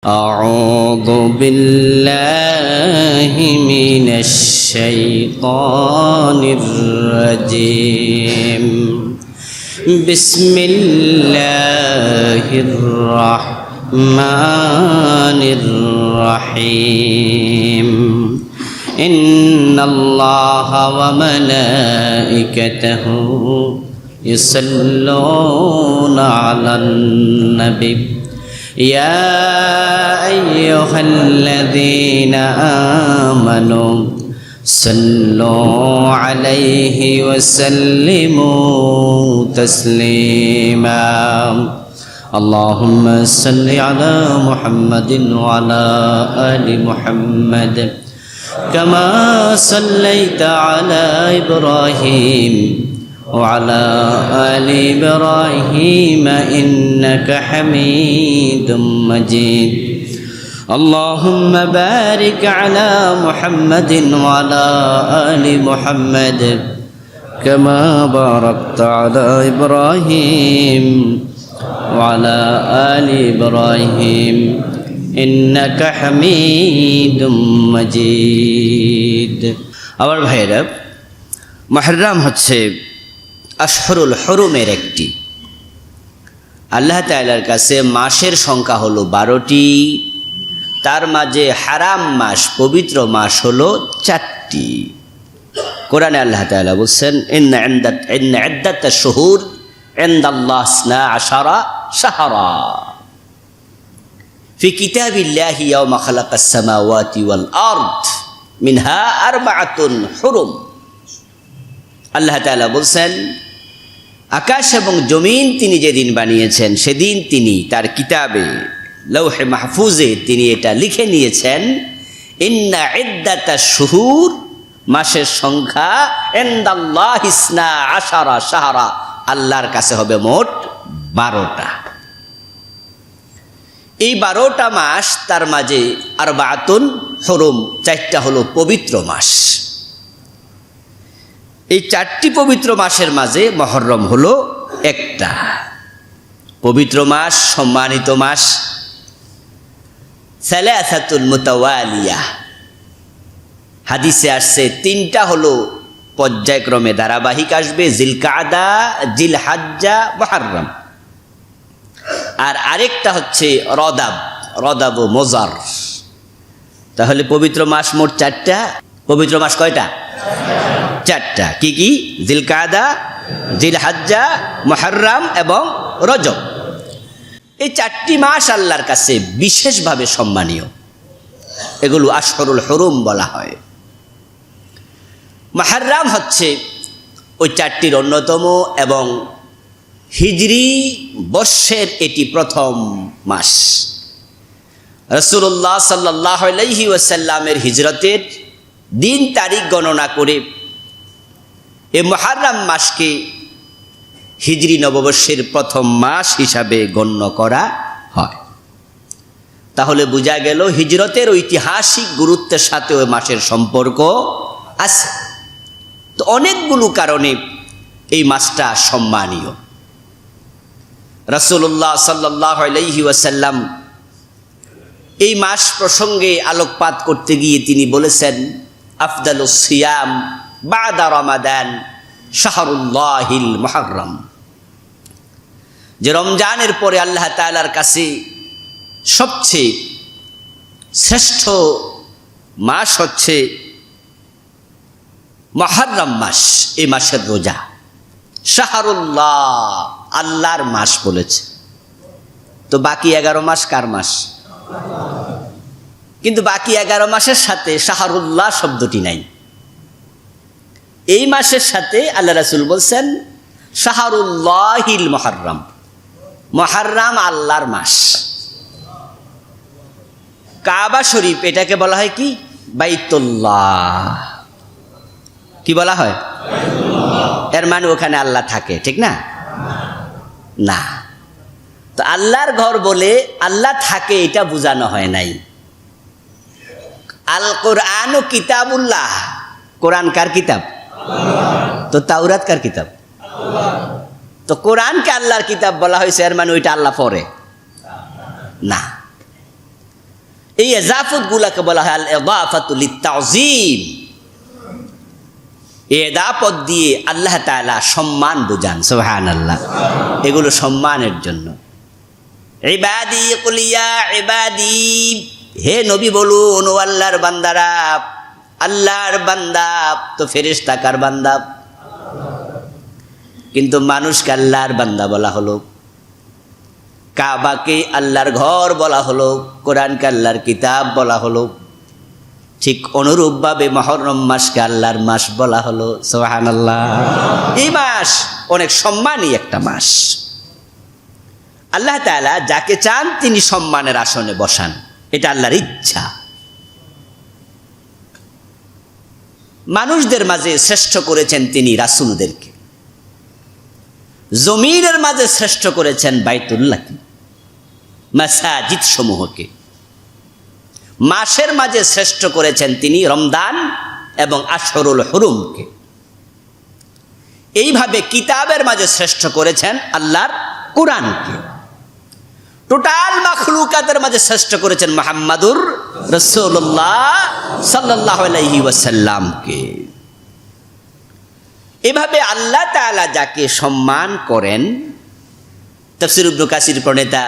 أعوذ بالله من الشيطان الرجيم بسم الله الرحمن الرحيم إن الله وملائكته يصلون على النبي يا أيها الذين آمنوا صلوا عليه وسلموا تسليما اللهم صل على محمد وعلى آل محمد كما صليت على إبراهيم وعلى آل إبراهيم إنك حميد مجيد اللهم بارك على محمد وعلى آل محمد كما باركت على إبراهيم وعلى آل إبراهيم إنك حميد مجيد আমার ভাইরা মুহররম হচ্ছে আশহুরুল হুরুমের একটি। আল্লাহ তাআলার কাছে মাসের সংখ্যা হলো 12টি, তার মাঝে হারাম মাস পবিত্র মাস হলো 4টি। কোরআনে আল্লাহ তাআলা বলেন ইন্না ইদ্দাতাশ শুহুর ইনদাল্লাহি 12 শাহরা ফি কিতাবিল্লাহি ইয়াওমা খালাকাস সামাওয়াতি ওয়াল আরদ মিনহা আরবাআতুন হুরুম। আল্লাহ তাআলা বলেন আকাশ এবং জমিন তিনি যেদিন বানিয়েছেন সেদিন তিনি তার কিতাবে লৌহে মাহফুজে তিনি এটা লিখে নিয়েছেন ইন্না ইদ্দাতাশ শুহুর, মাসের সংখ্যা ইনদাল্লাহি 12 শাহরা, আল্লাহর কাছে হবে মোট 12টা। এই 12টা মাস, তার মাঝে আরবাআতুন হুরুম, 4টা হলো পবিত্র মাস। এই 4টি পবিত্র মাসের মাঝে মুহররম হলো একটা পবিত্র মাস, সম্মানিত মাস। সালাসাতুল মুতাওয়ালিয়া, হাদিসে আসছে 3টা হলো পর্যায়ক্রমে ধারাবাহিক আসবে, জিলকাদা, জিলহাজ্জা, মুহররম। আর আরেকটা হচ্ছে রদাব ও মোজার। তাহলে পবিত্র মাস মোট 4টা। পবিত্র মাস কয়টা? 4টা। কি কি? জিলকাদা, জিলহাজ্জা, মুহররম এবং রজব। এই 4টি মাস আল্লাহর কাছে বিশেষভাবে সম্মানীয়, এগুলো আশহুরুল হুরুম বলা হয়। মুহররম হচ্ছে ওই 4টির অন্যতম এবং হিজরি বর্ষের এটি প্রথম মাস। রাসূলুল্লাহ সাল্লাল্লাহু আলাইহি ওয়াসাল্লামের হিজরতের দিন তারিখ গণনা করে এই মুহররম মাসকে হিজরি নববর্ষের প্রথম মাস হিসাবে গণ্য করা হয়। তাহলে বোঝা গেল হিজরতের ঐতিহাসিক গুরুত্বের সাথে ওই মাসের সম্পর্ক আছে। তো অনেকগুলো কারণে এই মাসটা সম্মানীয়। রাসূলুল্লাহ সাল্লাল্লাহু আলাইহি ওয়াসাল্লাম এই মাস প্রসঙ্গে আলোকপাত করতে গিয়ে তিনি বলেছেন আফদালুস সিয়াম বাদা রমাদান শাহরুল্লাহিল মুহররম, যে রমজানের পরে আল্লাহ তাআলার কাছে সবচেয়ে শ্রেষ্ঠ মাস হচ্ছে মুহররম মাস। এই মাসের রোজা শাহরুল্লাহ, আল্লাহর মাস বলেছে। তো বাকি 11 মাস কার মাস? কিন্তু বাকি 11 মাসের সাথে শাহরুল্লাহ শব্দটি নাই। এই মাসের সাথে আল্লাহ রাসূল বলছেন শাহরুল্লাহিল মুহররম, মুহররম আল্লাহর মাস। কাবা শরীফ এটাকে বলা হয় কি? বাইতুল্লাহ। কি বলা হয়? এর মানে ওখানে আল্লাহ থাকে, ঠিক না? না। তো আল্লাহর ঘর বলে আল্লাহ থাকে এটা বোঝানো হয় নাই। আল কোরআন ও কিতাবুল্লাহ, কোরআন কার কিতাব? তো তাওরাত কার কিতাব? তো কোরআনকে আল্লাহর কিতাব বলা হয়েছে, এর মানে ওইটা আল্লাহ পড়ে না। এই এজাফত গুলাকে বলা হয় আল ইদাফাতু লিত-তাযীম। এদাপত দিয়ে আল্লাহ তাআলা সম্মান বুঝান, সুবহানাল্লাহ। এগুলো সম্মানের জন্য। ইবাদি কুল ইয়া ইবাদি, হে নবী বলুন ও আল্লাহর বান্দারা। আল্লাহর বান্দা তো ফেরেশতা কার বান্দা? কিন্তু মানুষকে আল্লাহর বান্দা বলা হলো, কাবাকে আল্লাহর ঘর বলা হলো, কোরআনকে আল্লাহর কিতাব বলা হলো, ঠিক অনুরূপভাবে মুহররম মাসকে আল্লাহর মাস বলা হলো, সুবহানাল্লাহ। এই মাস অনেক সম্মানী একটা মাস। আল্লাহ তাআলা যাকে চান তিনি সম্মানের আসনে বসান, এটা আল্লাহর ইচ্ছা। মানুষদের মাঝে শ্রেষ্ঠ করেছেন তিনি রাসূলদেরকে, জমিনের মাঝে শ্রেষ্ঠ করেছেন বাইতুল্লাহকে, মাসাজিদ সমূহকে। মাসের মাঝে শ্রেষ্ঠ করেছেন তিনি রমজান এবং আশহুরুল হুরুমকে। এইভাবে কিতাবের মাঝে শ্রেষ্ঠ করেছেন আল্লাহর কোরআনকে। টোটাল মাখলুকাতের মাঝে শ্রেষ্ঠ করেছেন মুহাম্মাদুর রাসূলুল্লাহ সাল্লাল্লাহু আলাইহি ওয়াসাল্লামকে। এভাবে আল্লাহ তাআলা যাকে সম্মান করেন, তাফসীর ইবনে কাসির প্রণেতা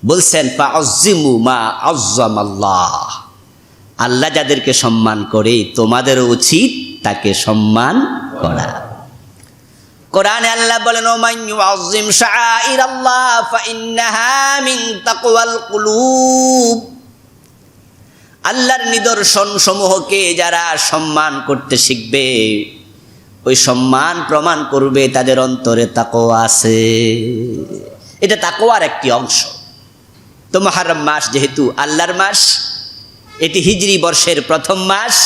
বলছেন ফাআযিমু মা আযযামাল্লাহ, আল্লাহ যাদেরকে সম্মান করে তোমাদেরও উচিত তাকে সম্মান করা। কোরআনে আল্লাহ বলেন ওমান ইউআযযিম শাআইরাল্লাহ ফাইন্নাহা মিন তাকওয়াল কুলুব, আল্লাহর নিদর্শন সমূহকে যারা সম্মান করতে শিখবে ওই সম্মান প্রমাণ করবে তাদের অন্তরে তাকওয়া আছে। এটা তাকওয়ার একটি অংশ। তো মুহররম মাস যেহেতু আল্লাহর মাস, এটি হিজরি বর্ষের প্রথম মাস।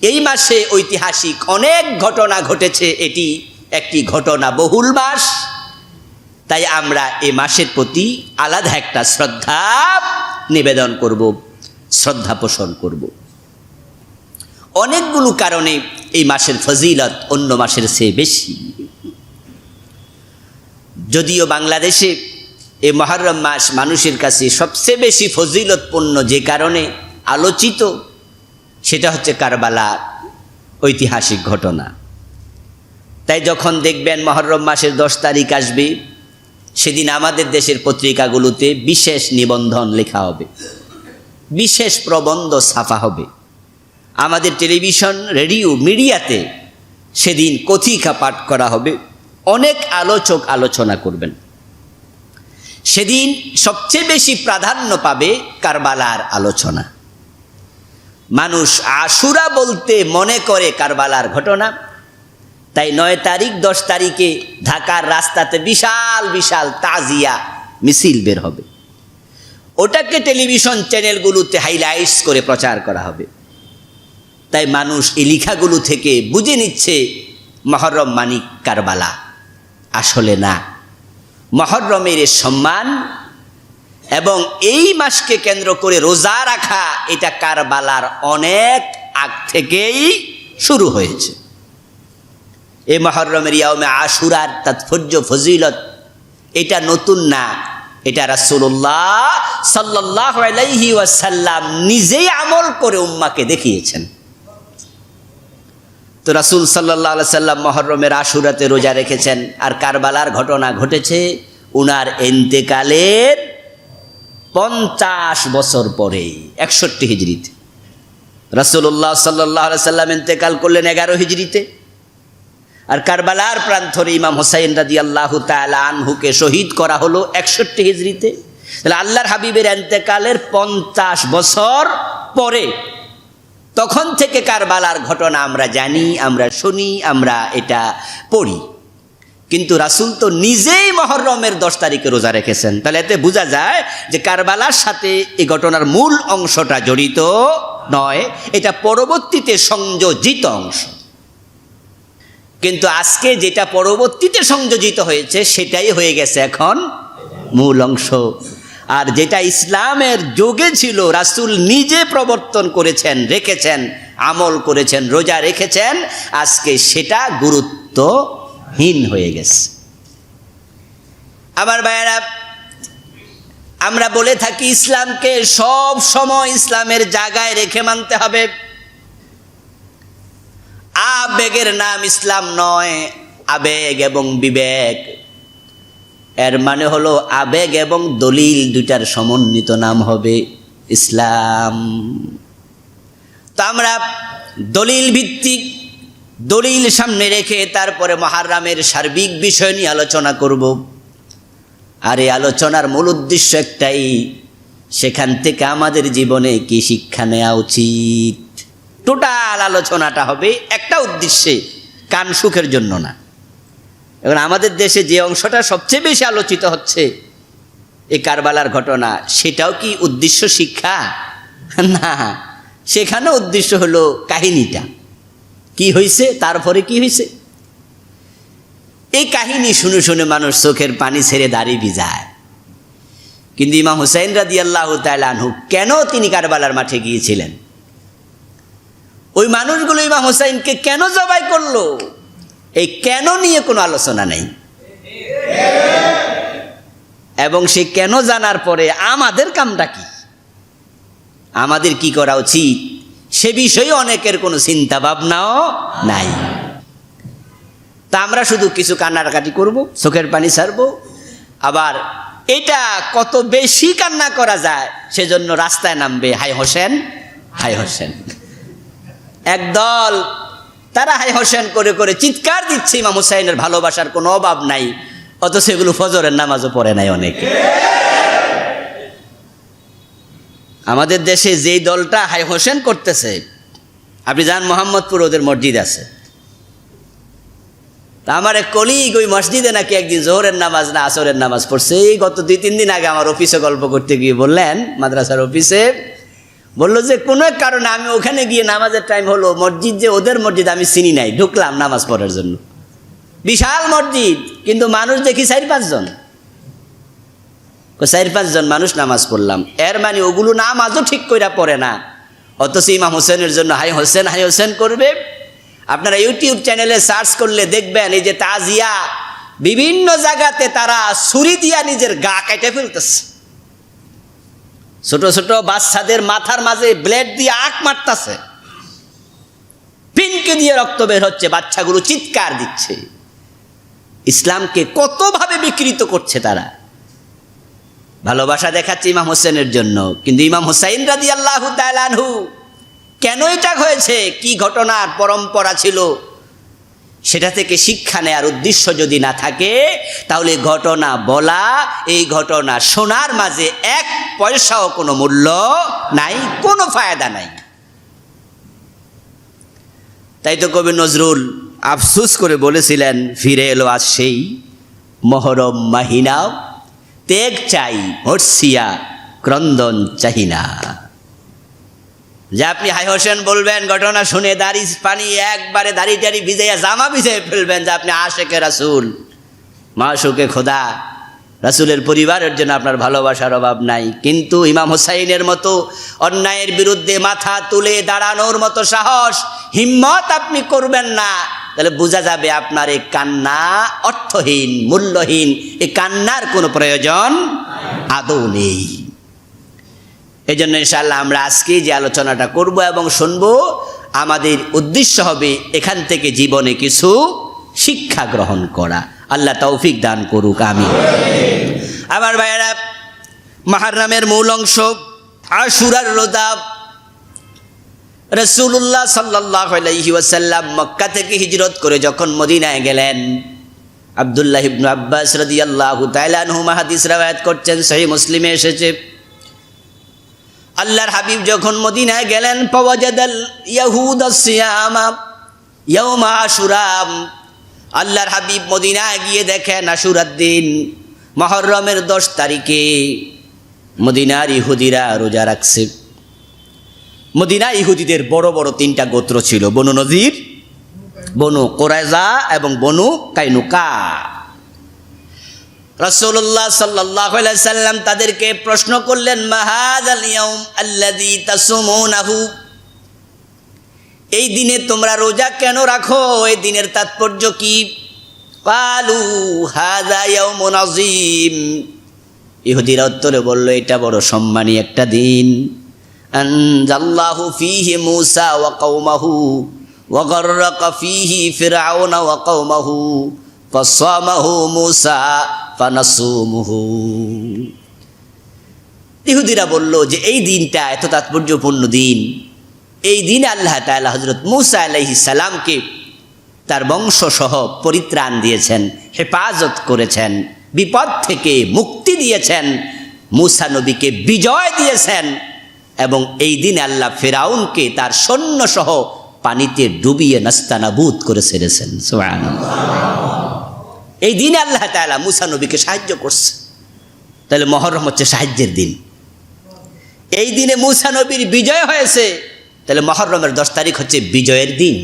এই মাসে ঐতিহাসিক অনেক ঘটনা ঘটেছে, এটি একটি ঘটনা বহুল মাস। তাই আমরা এই মাসের প্রতি আলাদা একটা শ্রদ্ধা নিবেদন করব, শ্রদ্ধা পোষণ করব। অনেকগুলো কারণে এই মাসের ফজিলত অন্য মাসের চেয়ে বেশি। যদিও বাংলাদেশে এই মুহররম মাস মানুষের কাছে সবচেয়ে বেশি ফজিলতপূর্ণ যে কারণে আলোচিত, সেটা হচ্ছে কারবালার ঐতিহাসিক ঘটনা। তাই যখন দেখবেন মুহররম মাসের 10 তারিখ আসবে, সেদিন আমাদের দেশের পত্রিকাগুলোতে বিশেষ নিবন্ধন লেখা হবে, বিশেষ প্রবন্ধ ছাপা হবে। আমাদের টেলিভিশন, রেডিও, মিডিয়াতে সেদিন কথিকা পাঠ করা হবে, অনেক আলোচক আলোচনা করবেন। সেদিন সবচেয়ে বেশি প্রাধান্য পাবে কারবালার আলোচনা। মানুষ আশুরা বলতে মনে করে কারবালার ঘটনা। তাই 9 তারিখ 10 তারিখে ঢাকার রাস্তাতে বিশাল বিশাল তাজিয়া মিছিল বের হবে, ওটাকে টেলিভিশন চ্যানেলগুলোতে হাইলাইটস করে প্রচার করা হবে। তাই মানুষ এই লেখাগুলো থেকে বুঝে নিচ্ছে মুহররম মানিক কারবালা। আসলে না, মুহররমের সম্মান এবং এই মাসকে কেন্দ্র করে রোজা রাখা, এটা কারবালার অনেক আগ থেকেই শুরু হয়েছে। এই মুহররমের ইয়াউমে আশুরার তাৎপর্য ফজিলত এটা নতুন না, এটা রাসূলুল্লাহ সাল্লাল্লাহু আলাইহি ওয়াসাল্লাম নিজেই আমল করে উম্মাহকে দেখিয়েছেন। তো রাসূল সাল্লাল্লাহু আলাইহি সাল্লাম মুহররমের আশুরাতে রোজা রেখেছেন। আর কারবালার ঘটনা ঘটেছে উনার ইন্তেকালের 50 বছর পরে, 61 হিজরিতে। রাসূলুল্লাহ সাল্লাল্লাহু আলাইহি সাল্লাম ইন্তেকাল করলেন 11 হিজরিতে। আর কারবালার প্রান্তরে ইমাম হুসাইন রাদিয়াল্লাহু তাআলা আনহুকে শহীদ করা হলো 61 হিজরিতে। তাহলে আল্লাহর হাবিবের ইন্তেকালের 50 বছর পরে, তখন থেকে কারবালার ঘটনা আমরা জানি, আমরা শুনি, আমরা এটা পড়ি। কিন্তু রাসূল তো নিজেই মুহররমের 10 তারিখে রোজা রেখেছেন। তাহলে এতে বোঝা যায় যে কারবালার সাথে এই ঘটনার মূল অংশটা জড়িত নয়, এটা পরবর্তীতে সংযোজিত অংশ। কিন্তু আজকে যেটা পরবর্তীতে সংযোজিত হয়েছে সেটাই হয়ে গেছে এখন মূল অংশ। আর যেটা ইসলামের যুগে ছিল, রাসূল নিজে প্রবর্তন করেছেন, রেখেছেন, আমল করেছেন, রোজা রেখেছেন, আজকে সেটা গুরুত্বহীন হয়ে গেছে। আমার ভাইয়েরা, আমরা বলে থাকি ইসলামকে সব সময় ইসলামের জায়গায় রেখে মানতে হবে। আবেগের নাম ইসলাম নয়, আবেগ এবং বিবেক। এর মানে হলো আবেগ এবং দলিল দুইটার সমন্বিত নাম হবে ইসলাম। তো আমরা দলিল ভিত্তিক, দলিল সামনে রেখে তারপরে মুহররমের সার্বিক বিষয় নিয়ে আলোচনা করব। আর এই আলোচনার মূল উদ্দেশ্য একটাই, সেখান থেকে আমাদের জীবনে কি শিক্ষা নেওয়া উচিত। টোটাল আলোচনাটা হবে একটা উদ্দেশ্যে, কান সুখের জন্য না। এখন আমাদের দেশে যে অংশটা সবচেয়ে বেশি আলোচিত হচ্ছে এই কারবালার ঘটনা, সেটাও কি উদ্দেশ্য শিক্ষা? না, সেখানে উদ্দেশ্য হলো কাহিনীটা কি হয়েছে, তারপরে কি হয়েছে। এই কাহিনী শুনে শুনে মানুষ চোখের পানি ছেড়ে দাড়ি ভিজায়। কিন্তু ইমাম হুসাইন রাদিয়াল্লাহু তাআলা আনহু কেন তিনি কারবালার মাঠে গিয়েছিলেন, ওই মানুষগুলো ইমাম হুসাইনকে কেন জবাই করলো, এই কেন নিয়ে কোনো আলোচনা নেই। এবং সে কেন জানার পরে আমাদের কামটা কি, আমাদের কি করা উচিত, সে বিষয়ে অনেকের কোনো চিন্তা ভাবনাও নাই। তা আমরা শুধু কিছু কান্নাকাটি করব, চোখের পানি ছাড়বো, আবার এটা কত বেশি কান্না করা যায় সেজন্য রাস্তায় নামবে হাই হোসেন, হাই হোসেন। একদল তারা হাই হোসেন করে করে চিৎকার দিচ্ছে, ইমাম হুসাইনের ভালোবাসার কোনো অভাব নাই, অথচ সেগুলো ফজরের নামাজও পড়ে নাই অনেকে। আমাদের দেশে যেই দলটা হাই হোসেন করতেছে, আপনি যান মোহাম্মদপুর, ওদের মসজিদ আছে। তা আমার এক কলিগ ওই মসজিদে নাকি একদিন জোহরের নামাজ না আসরের নামাজ পড়ছে। এই গত 2-3 দিন আগে আমার অফিসে গল্প করতে গিয়ে বললেন, মাদ্রাসার অফিসে বললো যে কোনো এক কারণে আমি ওখানে গিয়ে নামাজের টাইম হলো, মসজিদ যে ওদের মসজিদ আমি চিনি নাই, ঢুকলাম নামাজ পড়ার জন্য। বিশাল মসজিদ, কিন্তু মানুষ দেখি 4-5 জন, 4-5 জন মানুষ নামাজ পড়লাম। এর মানে ওগুলো নামাজও ঠিক করে পড়ে না, অথচ ইমাম হোসেনের জন্য হাই হোসেন, হাই হোসেন করবে। আপনারা ইউটিউব চ্যানেলে সার্চ করলে দেখবেন এই যে তাজিয়া, বিভিন্ন জায়গাতে তারা ছুরি দিয়া নিজের গা কেটে ফেলতেছে। ছোট ছোট বাচ্চাদের মাথার মাঝে ব্লেড দিয়ে আঁক মারতেছে, পিনকে দিয়ে রক্ত বের হচ্ছে, বাচ্চাগুলো চিৎকার দিচ্ছে। ইসলামকে কতভাবে বিকৃত করছে তারা। ভালোবাসা দেখাচ্ছে ইমাম হোসেনের জন্য, কিন্তু ইমাম হুসাইন রাদিয়াল্লাহু তাআলা আনহু কেন এটা হয়েছে, কি ঘটনার পরম্পরা ছিল, সেটা থেকে শিক্ষা নেওয়ার উদ্দেশ্য যদি না থাকে, তাহলে ঘটনা বলা, এই ঘটনা শোনার মাঝে 1 পয়সাও কোনো মূল্য নাই, কোনো ফায়দা নাই। তাই তো কবি নজরুল আফসোস করে বলেছিলেন, ফিরে এলো আজ সেই মহরম মাহিনা, তেগ চাই হর্ষিয়া ক্রন্দন চাহিনা। যে আপনি হাই হোসেন বলবেন, ঘটনা শুনে দাড়ি পানি একবারে দাড়ি টাড়ি ভিজাইয়া জামা ভিজাই ফেলবেন যে আপনি আশেকে রাসূল, মাশুকে খোদা, রাসূলের পরিবারের জন্য আপনার ভালোবাসার অভাব নাই। কিন্তু ইমাম হুসাইনের মতো অন্যায়ের বিরুদ্ধে মাথা তুলে দাঁড়ানোর মতো সাহস, হিম্মত আপনি করবেন না, তাহলে বোঝা যাবে আপনার এই কান্না অর্থহীন, মূল্যহীন। এই কান্নার কোনো প্রয়োজন আদৌ নেই। এই জন্য ইনশাআল্লাহ আমরা আজকে যে আলোচনাটা করব এবং শুনবো, আমাদের উদ্দেশ্য হবে এখান থেকে জীবনে কিছু শিক্ষা গ্রহণ করা। আল্লাহ তৌফিক দান করুক, আমিন। আমার ভাইয়েরা, মুহররমের মূল অংশ আশুরার রোজা। রাসূলুল্লাহ সাল্লাল্লাহু আলাইহি ওয়াসাল্লাম মক্কা থেকে হিজরত করে যখন মদিনায় গেলেন, আব্দুল্লাহ ইবনে আব্বাস রাদিয়াল্লাহু তাআলা আনহুমা হাদিস রাওয়ায়াত করছেন, সহিহ মুসলিমে এসেছে, আল্লাহর হাবিব যখন মদিনায় গেলেন, ফাওয়াজাদাল ইয়াহুদা সিয়ামা ইয়াউমা আশুরা। আল্লাহর হাবিব মদিনায় গিয়ে দেখেন আশুরার দিন, মুহররমের 10 তারিখে মদিনার ইহুদিরা রোজা রাখছে। মদিনা ইহুদিদের বড় বড় 3টা গোত্র ছিল, বনু নজির, বনু কুরাইজা এবং বনু কাইনুকা। রাসূলুল্লাহ সাল্লাল্লাহু আলাইহি সাল্লাম তাদেরকে প্রশ্ন করলেন, মা হাযাল ইয়াউম আল্লাযী তাসুমুনাহু, এই দিনে তোমরা রোজা কেন রাখো, এই দিনের তাৎপর্য কি? ক্বালু হাযা ইয়াউমুন আযীম, ইহুদিরা উত্তরে বলল, এটা বড় সম্মানী একটা দিন। আনজাল্লাহু ফীহি মূসা ওয়া কওমাহু ওয়া গাররাকা ফীহি ফিরআউনা ওয়া কওমাহু ফাসামাহু মূসা ফানাসুমুহু। ইহুদিরা বলল যে এই দিনটা এত তাৎপর্যপূর্ণ দিন, এই দিনে আল্লাহ তাআলা হযরত মূসা আলাইহিস সালামকে তার বংশসহ পরিত্রাণ দিয়েছেন, হেফাজত করেছেন, বিপদ থেকে মুক্তি দিয়েছেন, মূসা নবীকে বিজয় দিয়েছেন, এবং এই দিনে আল্লাহ ফিরআউনকে তার সৈন্যসহ পানিতে ডুবিয়ে নাস্তানাবুদ করে ছেড়েছেন। সুবহানাল্লাহ। এই দিনে আল্লাহ তাআলা মূসা নবীকে সাহায্য করছে। তাহলে মুহররম হচ্ছে সাহায্যের দিন। এই দিনে মূসা নবীর বিজয় হয়েছে, তাহলে মুহররমের 10 তারিখ হচ্ছে বিজয়ের দিন।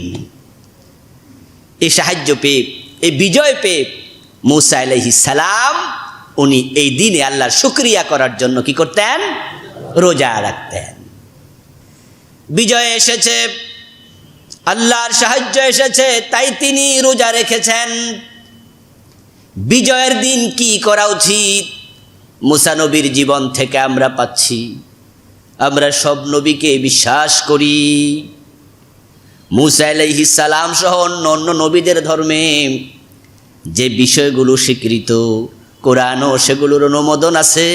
এই সাহায্য পেয়ে, এই বিজয় পেয়ে মূসা আলাইহিস সালাম উনি এই দিনে আল্লাহর শুকরিয়া করার জন্য কি করতেন? রোজা রাখতেন। বিজয় এসেছে, আল্লাহর সাহায্য এসেছে, তাই তিনি রোজা রেখেছেন। বিজয়ের দিন কি করা উচিত? মূসা নবীর জীবন থেকে আমরা পাচ্ছি। আমরা সব নবীকে বিশ্বাস করি। মূসা আলাইহিস সালাম সহ অন্য নবীদের ধর্মে যে বিষয়গুলো স্বীকৃত, কোরআনও সেগুলোর অনুমোদন আছে,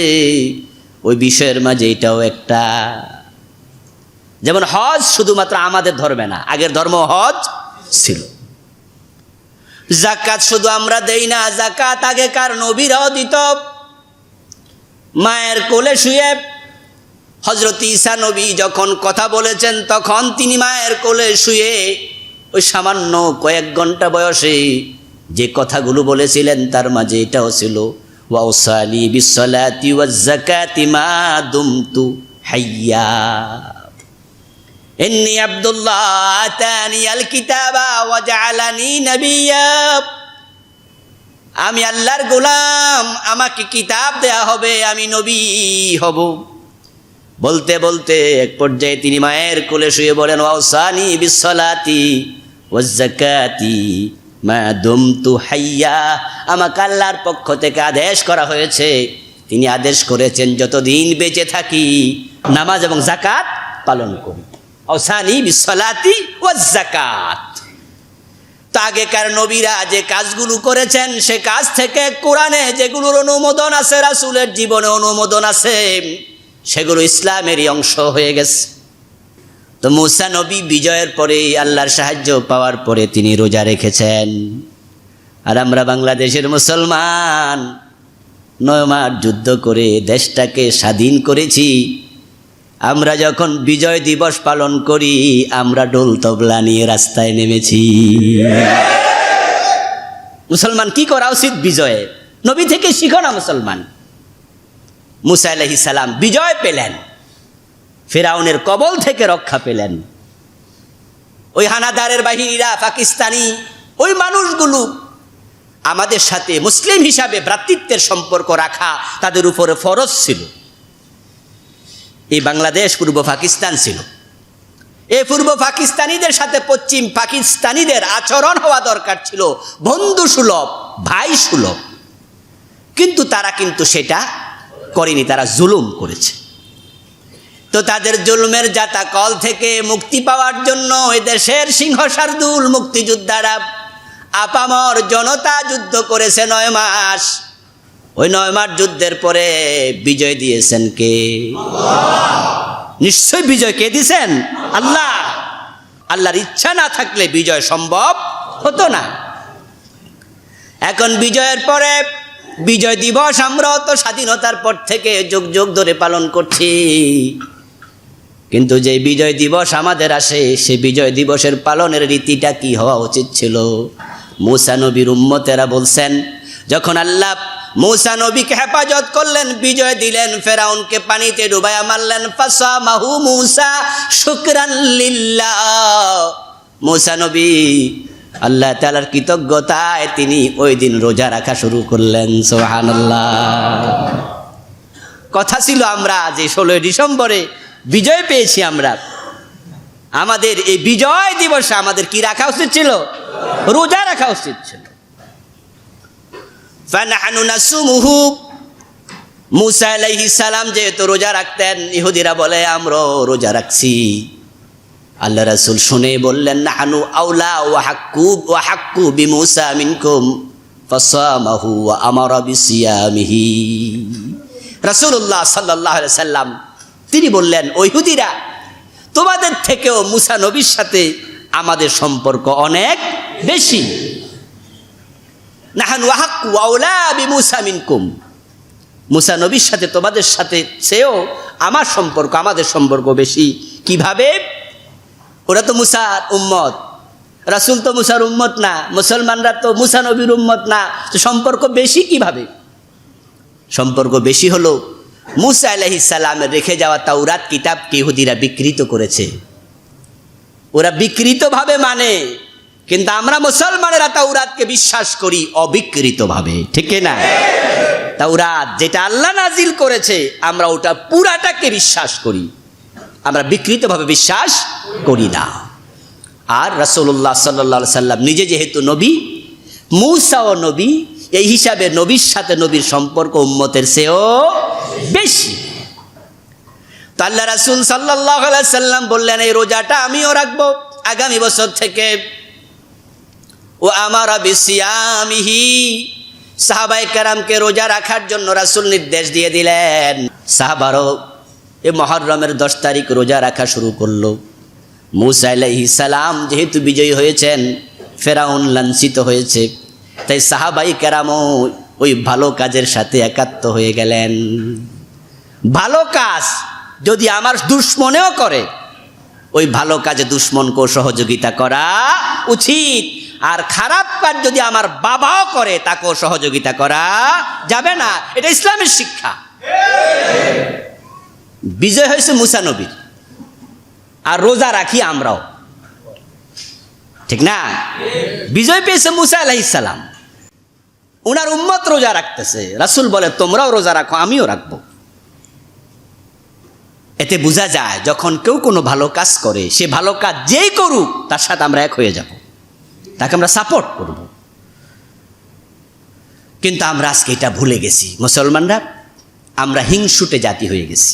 ওই বিষয়ের মাঝে এটাও একটা। যেমন হজ শুধুমাত্র আমাদের ধর্মে না, আগের ধর্ম হজ ছিল। যাকাত শুধু আমরা দেই না, যাকাত আগেকার নবীরাও দিত। মায়ের কোলে শুয়ে হযরত ঈসা নবী যখন কথা বলেছেন, তখন তিনি মায়ের কোলে শুয়ে ওই সামান্য কয়েক ঘন্টা বয়সে যে কথাগুলো বলেছিলেন তার মাঝে এটাও ছিল, ওয়াউসালি বিসসালাতি ওয়াজ যাকাতি মা দুমতু হাইয়া। ইন্নী আব্দুল্লাহ আতানি আল কিতাবা ওয়া জাআলানি নাবিয়্যা। আমি আল্লাহর গোলাম, আমাকে কিতাব দেয়া হবে, আমি নবী হব। বলতে বলতে এক পর্যায়ে তিনি মায়ের কোলে শুয়ে বলেন, ওয়াউসানি বিসসালাতি ওয়াজ যাকাতি মা দুমতু হাইয়া। আমাকে আল্লাহর পক্ষ থেকে আদেশ করা হয়েছে, তিনি আদেশ করেছেন যতদিন বেঁচে থাকি নামাজ এবং যাকাত পালন করি। ওয়াউসানি বিসসালাতি ওয়াজ যাকাত। তো আগেকার নবীরা যে কাজগুলো করেছেন, সে কাজ থেকে কোরআনে যেগুলোর অনুমোদন আছে, রাসূলের জীবনে অনুমোদন আছে, সেগুলো ইসলামেরই অংশ হয়ে গেছে। তো মূসা নবী বিজয়ের পরে, আল্লাহর সাহায্য পাওয়ার পরে তিনি রোজা রেখেছেন। আর আমরা বাংলাদেশের মুসলমান 9 মাস যুদ্ধ করে দেশটাকে স্বাধীন করেছি। আমরা যখন বিজয় দিবস পালন করি, আমরা ঢোল তবলা নিয়ে রাস্তায় নেমেছি। মুসলমান কি করা উচিত বিজয়ে? নবী থেকে শিখো না মুসলমান। মূসা আলাইহিস সালাম বিজয় পেলেন, ফিরআউনের কবল থেকে রক্ষা পেলেন। ওই হানাদারের বাহিনীরা, পাকিস্তানি ওই মানুষগুলো আমাদের সাথে মুসলিম হিসাবে ভ্রাতৃত্বের সম্পর্ক রাখা তাদের উপরে ফরজ ছিল। এই বাংলাদেশ পূর্ব পাকিস্তান ছিল। এই পূর্ব পাকিস্তানিদের সাথে পশ্চিম পাকিস্তানিদের আচরণ হওয়া দরকার ছিল বন্ধু সুলভ, ভাই সুলভ। কিন্তু তারা সেটা করেনি, তারা জুলুম করেছে। তো তাদের জুলুমের জাতাকল থেকে মুক্তি পাওয়ার জন্য ওই দেশের সিংহ শার্দুল মুক্তিযোদ্ধারা, আপামর জনতা যুদ্ধ করেছে 9 মাস। ওই 9 মাস যুদ্ধের পরে বিজয় দিয়েছেন কে? নিশ্চয় বিজয় কে দিয়েছেন? আল্লাহ। আল্লাহর ইচ্ছা না থাকলে বিজয় সম্ভব হতো না। এখন বিজয়ের পরে বিজয় দিবস আমরাও তো স্বাধীনতার পর থেকে যুগ যুগ ধরে পালন করছি। কিন্তু যে বিজয় দিবস আমাদের আসে, সে বিজয় দিবসের পালনের রীতিটা কি হওয়া উচিত ছিল? মূসা নবীর উম্মতেরা বলছেন, যখন আল্লাহ মূসা নবীকে হেফাজত করলেন, বিজয় দিলেন, ফেরাউনকে পানিতে ডুবাইয়া মারলেন, ফাসামাহু মূসা শুকরান লিল্লাহ। মূসা নবী আল্লাহ তাআলার কৃতজ্ঞতায় তিনি ওই দিন রোজা রাখা শুরু করলেন। সুবহানাল্লাহ। কথা ছিল আমরা যে 16 ডিসেম্বরে বিজয় পেয়েছি, আমরা আমাদের এই বিজয় দিবসে আমাদের কি রাখা উচিত ছিল? রোজা রাখা উচিত ছিল। ফানাহনু নাসুমুহু, মুসা আলাইহিস সালাম যেহেতু রোজা রাখতেন, ইহুদিরা বলে আমরাও রোজা রাখছি। আল্লাহ রাসূল শুনে বললেন, নাহনু আউলা ওয়া হাক্কু বিমুসা মিনকুম ফাসামাহু ওয়া আমারা বিসিয়ামিহি। রাসূলুল্লাহ সাল্লাল্লাহু আলাইহি সাল্লাম তিনি বললেন, ও ইহুদিরা, তোমাদের থেকেও মুসা নবীর সাথে আমাদের সম্পর্ক অনেক বেশি। নাহনু আহাক্কু আউলা বিমুসা মিনকুম, মুসা নবীর সাথে তোমাদের সাথে চেয়েও আমাদের সম্পর্ক বেশি। কিভাবে? ওরা তো মুসার উম্মত, রাসূল তো মুসার উম্মত না, মুসলমানরা তো মুসা নবীর উম্মত না, তো সম্পর্ক বেশি কিভাবে? সম্পর্ক বেশি হলো মুসা আলাইহিস সালামের রেখে যাওয়া তাওরাত কিতাবকে ইহুদিরা বিকৃত করেছে। ওরা বিকৃতভাবে মানে, কিন্তু আমরা মুসলমানেরা তাওরাতকে বিশ্বাস করি অবিকৃতভাবে, ঠিক না? তাওরাত যেটা আল্লাহ নাজিল করেছে আমরা ওটা পুরাটাকে বিশ্বাস করি, আমরা বিকৃতভাবে বিশ্বাস করি না। আর রাসূলুল্লাহ সাল্লাল্লাহু আলাইহি সাল্লাম নিজে যেহেতু নবী, মুসাও নবী, এই হিসাবে নবীর সাথে নবীর সম্পর্ক উম্মতের চেয়েও বেশি। তো আল্লাহ রাসূল সাল্লাল্লাহু আলাইহি সাল্লাম বললেন, এই রোজাটা আমিও রাখবো আগামী বছর থেকে। ও আমারা বিসিয়ামিহি, সাহাবায়ে কেরামকে রোজা রাখার জন্য রাসূল নির্দেশ দিয়ে দিলেন। সাহাবারও এই মুহররমের 10 তারিখ রোজা রাখা শুরু করলো। মুসা আলাইহিস সালাম যেহেতু বিজয়ী হয়েছেন, ফেরাউন লাঞ্ছিত হয়েছে, তাই সাহাবায়ে কেরামও ওই ভালো কাজের সাথে একাত্ম হয়ে গেলেন। ভালো কাজ যদি আমার দুশমনেও করে, ওই ভালো কাজে দুশমনকেও সহযোগিতা করা উচিত। আর খারাপ কাজ যদি আমার বাবাও করে, তাকেও সহযোগিতা করা যাবে না। এটা ইসলামের শিক্ষা। বিজয় হয়েছে মুসা নবীর, আর রোজা রাখি আমরাও, ঠিক না? বিজয় পেয়েছে মুসা আলাইহিস সালাম, উনার উম্মত রোজা রাখতেছে। রাসূল বলে, তোমরাও রোজা রাখো, আমিও রাখবো। এতে বোঝা যায় যখন কেউ কোনো ভালো কাজ করে, সে ভালো কাজ যেই করুক তার সাথে আমরা এক হয়ে যাব, তাকে আমরা সাপোর্ট করব। কিন্তু আমরা আজকে এটা ভুলে গেছি, মুসলমানরা আমরা হিংসুটে জাতি হয়ে গেছি।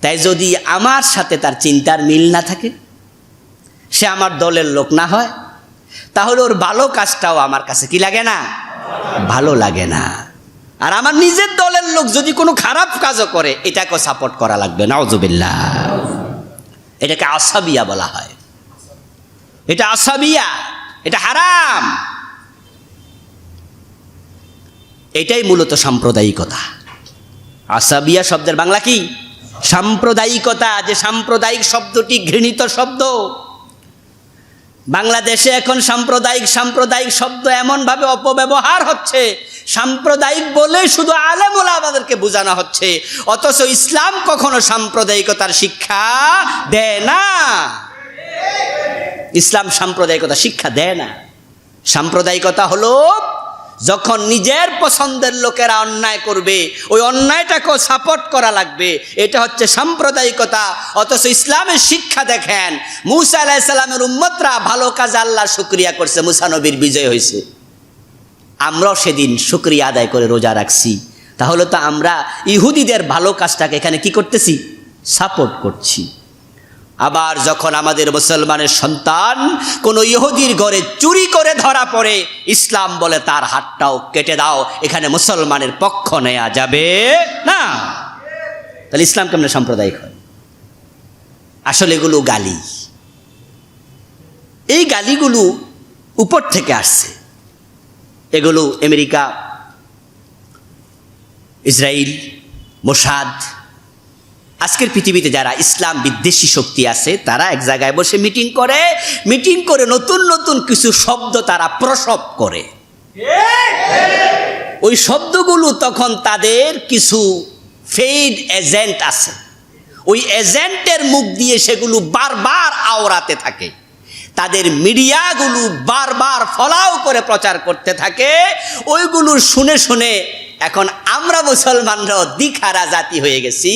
তাই যদি আমার সাথে তার চিন্তার মিল না থাকে, সে আমার দলের লোক না হয়, তাহলে ওর ভালো কাজটাও আমার কাছে কি লাগে না? ভালো লাগে না। আর আমার নিজের দলের লোক যদি কোনো খারাপ কাজও করে, এটাকেও সাপোর্ট করা লাগবে। নাউজুবিল্লাহ। এটাকে আসাবিয়া বলা হয়। এটা আসাবিয়া, এটা হারাম। এটাই মূলত সাম্প্রদায়িকতা। আসাবিয়া শব্দের বাংলা কি? সাম্প্রদায়িকতা। যে সাম্প্রদায়িক শব্দটি ঘৃণিত শব্দ। বাংলাদেশে এখন সাম্প্রদায়িক শব্দ এমনভাবে অপব্যবহার হচ্ছে, সাম্প্রদায়িক বলে শুধু আলেম ওলামাদেরকে বোঝানো হচ্ছে, অথচ ইসলাম কখনো সাম্প্রদায়িকতার শিক্ষা দেয় না। ইসলাম সাম্প্রদায়িকতা শিক্ষা দেয় না। সাম্প্রদায়িকতা হলো যখন নিজের পছন্দের লোকেরা অন্যায় করবে, ওই অন্যায়টাকেও সাপোর্ট করা লাগবে, এটা হচ্ছে সাম্প্রদায়িকতা। অথচ ইসলামের শিক্ষা দেখেন, মুসা আলাইহিস সালামের উম্মতরা ভালো কাজ আল্লাহর শুকরিয়া করছে, মুসা নবীর বিজয় হয়েছে। আমরাও সেদিন শুকরিয়া আদায় করে রোজা রাখছি। তাহলে তো আমরা ইহুদিদের ভালো কাজটাকে এখানে কি করতেছি? সাপোর্ট করছি। আবার যখন আমাদের মুসলমানের সন্তান কোনো ইহুদির ঘরে চুরি করে ধরা পড়ে, ইসলাম বলে তার হাতটাও কেটে দাও, এখানে মুসলমানের পক্ষ নেওয়া যাবে না। তাহলে ইসলাম কেমন সাম্প্রদায়িক হয়? আসলে এগুলো গালি। এই গালিগুলো উপর থেকে আসছে। এগুলো আমেরিকা, ইসরায়েল, মোসাদ, আজকের পৃথিবীতে যারা ইসলাম বিদ্বেষী শক্তি আছে, তারা এক জায়গায় বসে মিটিং করে নতুন নতুন কিছু শব্দ তারা প্রসব করে। ওই শব্দগুলো তখন তাদের কিছু ফেড এজেন্ট আছে, ওই এজেন্টের মুখ দিয়ে সেগুলো বারবার আওড়াতে থাকে। তাদের মিডিয়াগুলো বারবার ফলাও করে প্রচার করতে থাকে। ওইগুলো শুনে শুনে এখন আমরা মুসলমানরাও দিখারা জাতি হয়ে গেছি।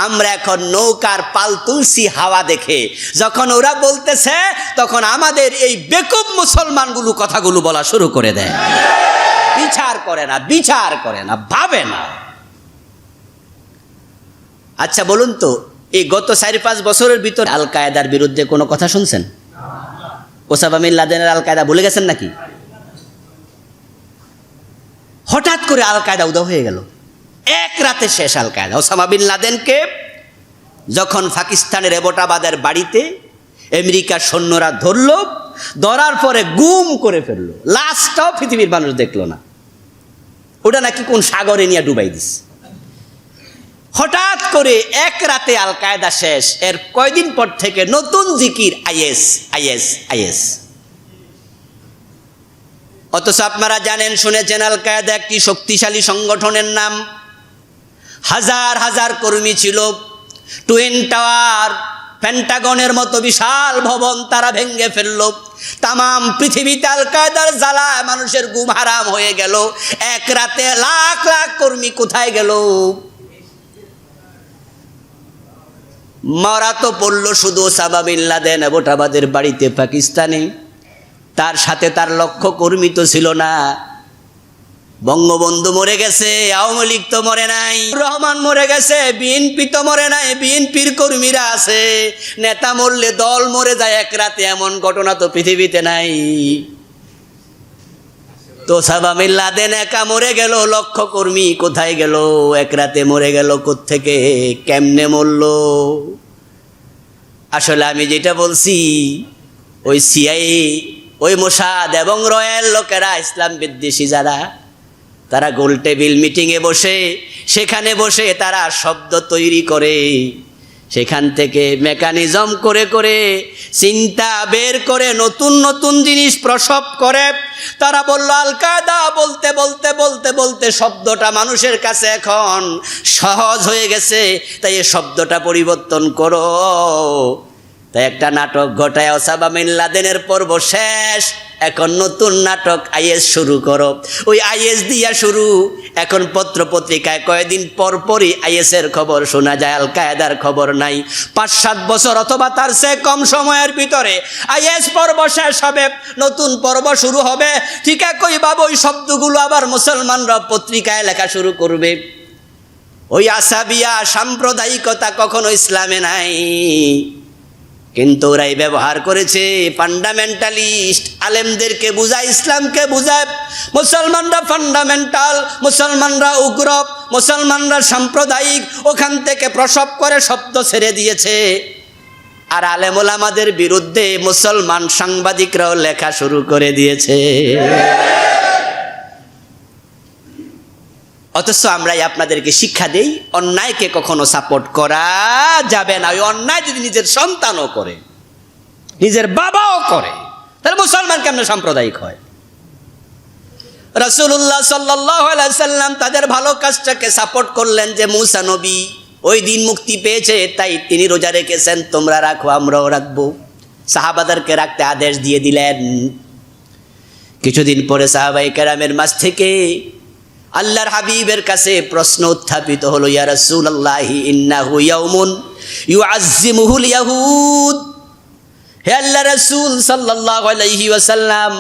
আমরা এখন নৌকার পাল তুলসি হাওয়া দেখে। যখন ওরা বলতেছে, তখন আমাদের এই বেকুব মুসলমানগুলো কথাগুলো বলা শুরু করে দেয়। বিচার করে না, ভাবে না। আচ্ছা বলুন তো, এই গত 4-5 বছরের ভিতর আল কায়দার বিরুদ্ধে কোনো কথা শুনছেন? ওসামা বিন লাদেনের আল কায়দা ভুলে গেছেন নাকি? হঠাৎ করে আল কায়দা উদয় হয়ে গেল, এক রাতে শেষ আল কায়দা। ওসামা বিন লাদেনকে যখন পাকিস্তানের এবটাবাদের বাড়িতে আমেরিকার সৈন্যরা ধরলো, ধরার পরে গুম করে ফেললো, লাশটাও পৃথিবীর মানুষ দেখলো না। ওটা নাকি কোন সাগরে নিয়ে ডুবাই দিস। হঠাৎ করে এক রাতে আল কায়দা শেষ। এর কয়দিন পর থেকে নতুন জিকির আইএস আইএস আইএস। অথচ আপনারা জানেন, শুনেছেন আল কায়দা একটি শক্তিশালী সংগঠনের নাম। হাজার হাজার কর্মী ছিল। টুইন টাওয়ার, পেন্টাগনের মতো বিশাল ভবন তারা ভেঙে ফেললো। তামাম পৃথিবীতে আল কায়দার জ্বালায় মানুষের ঘুম হারাম হয়ে গেল। এক রাতে লাখ লাখ কর্মী কোথায় গেল? মারা তো পড়ল শুধু ওসামা বিন লাদেন এবটাবাদের বাড়িতে পাকিস্তানে। তার সাথে তার লক্ষ কর্মী তো ছিল না। বঙ্গবন্ধু মরে গেছে, আওয়ামী লীগ তো মরে নাই, রহমান মরে গেছে, বিএনপি তো মরে নাই, বিএনপির কর্মীরা আছে। নেতা মরলে দল মরে যায় এক রাতে, এমন ঘটনা তো পৃথিবীতে নাই। তো ওসামা বিন লাদেন একা মরে গেল, লক্ষ কর্মী কোথায় গেল? এক রাতে মরে গেল কোত্থেকে, কেমনে মরল? আসলে আমি যেটা বলছি, ওই সিআইএ, ওই মোসাদ এবং রয়্যাল লোকেরা, ইসলাম বিদ্বেষী যারা, তারা গোল টেবিল মিটিংয়ে বসে, সেখানে বসে তারা শব্দ তৈরি করে, সেখান থেকে মেকানিজম করে করে চিন্তা বের করে নতুন নতুন জিনিস প্রসব করে। তারা বলল আল কায়দা বলতে বলতে বলতে বলতে শব্দটা মানুষের কাছে এখন সহজ হয়ে গেছে, তাই এই শব্দটা পরিবর্তন করো। তাই একটা নাটক ঘটায় ওসামা বিন লাদেনের পর্ব শেষ, এখন নতুন নাটক আইএস শুরু করো। ওই আইএস দিয়া শুরু। এখন পত্র পত্রিকায় কয়েকদিন পর পরই আইএসের খবর শোনা যায়, আল কায়দার খবর নাই। 5-7 বছর অথবা তার চেয়ে কম সময়ের ভিতরে আইএস পর্ব শেষ হবে, নতুন পর্ব শুরু হবে। ঠিক একই ভাবে ওই শব্দগুলো আবার মুসলমানরা পত্রিকায় লেখা শুরু করবে। ওই আসাবিয়া সাম্প্রদায়িকতা কখনো ইসলামে নাই, কিন্তু ওরাই ব্যবহার করেছে। ফান্ডামেন্টালিস্ট আলেমদেরকে বুঝায়, ইসলামকে বুঝায়। মুসলমানরা ফান্ডামেন্টাল, মুসলমানরা উগ্র, মুসলমানরা সাম্প্রদায়িক, ওখান থেকে প্রসব করে শব্দ ছেড়ে দিয়েছে। আর আলেম ওলামাদের বিরুদ্ধে মুসলমান সাংবাদিকরাও লেখা শুরু করে দিয়েছে। অথচ আমরাই আপনাদেরকে শিক্ষা দেই, অন্যায়কে কখনো সাপোর্ট করা যাবে না। ওই অন্যায় যদি নিজের সন্তানও করে, নিজের বাবাও করে, তাহলে মুসলমান কেমন সাম্প্রদায়িক হয়? রাসূলুল্লাহ সাল্লাল্লাহু আলাইহি সাল্লাম তাদের ভালো কাজটাকে সাপোর্ট করলেন, যে মুসা নবী ওই দিন মুক্তি পেয়েছে, তাই তিনি রোজা রেখেছেন, তোমরা রাখো, আমরাও রাখবো। সাহাবাদেরকে রাখতে আদেশ দিয়ে দিলেন। কিছুদিন পরে সাহাবায়ে কেরামের মাঝ থেকে আল্লাহর হাবিবের কাছে প্রশ্ন উত্থাপিত হলো, ইয়া রাসূলুল্লাহি ইন্নাহু ইয়াউমুন ইউআজ্জিমুহুল ইয়াহুদ। হে আল্লাহর রাসূল সাল্লাল্লাহু আলাইহি ওয়াসাল্লাম,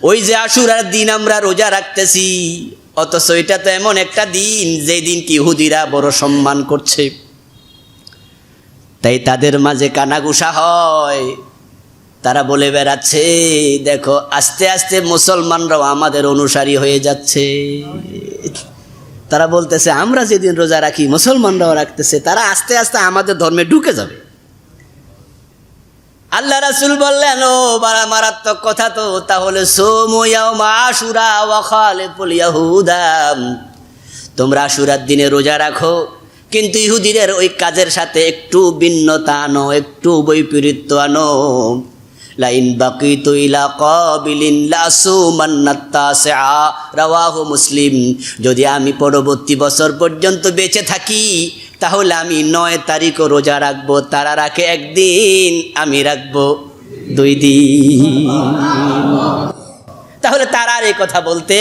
ওই যে আশুরার দিন আমরা রোজা রাখতেছি, অথচ এটা তো এমন একটা দিন যে দিন কি ইহুদিরা বড় সম্মান করছে, তাই তাদের মাঝে কানাঘুষা হয়। তারা বলে বেড়াচ্ছে, দেখো আস্তে আস্তে মুসলমানরাও আমাদের অনুসারী হয়ে যাচ্ছে। তারা বলতেছে আমরা যেদিন রোজা রাখি মুসলমানরাও রাখতেছে, তারা আস্তে আস্তে আমাদের ধর্মে ঢুকে যাবে। আল্লাহ রাসূল বললেন, ও বড় মারাত্মক কথা তো, তাহলে সোমু ইয়াউমা আশুরা ওয়া খালিফুল ইয়াহুদা, তোমরা আশুরার দিনে রোজা রাখো, কিন্তু ইহুদিদের ওই কাজের সাথে একটু ভিন্নতা আনো, একটু বৈপরীত্য আনো। লাইন বাকিতু ইলা কাবিলিন লাসুমান্নাত তাসিআ, রাওয়াহু মুসলিম। যদি আমি পরবর্তী বছর পর্যন্ত বেঁচে থাকি, তাহলে আমি 9 তারিখও রোজা রাখবো। তারা রাখে 1 দিন, আমি রাখবো 2 দিন। তাহলে তারা আর এই কথা বলতে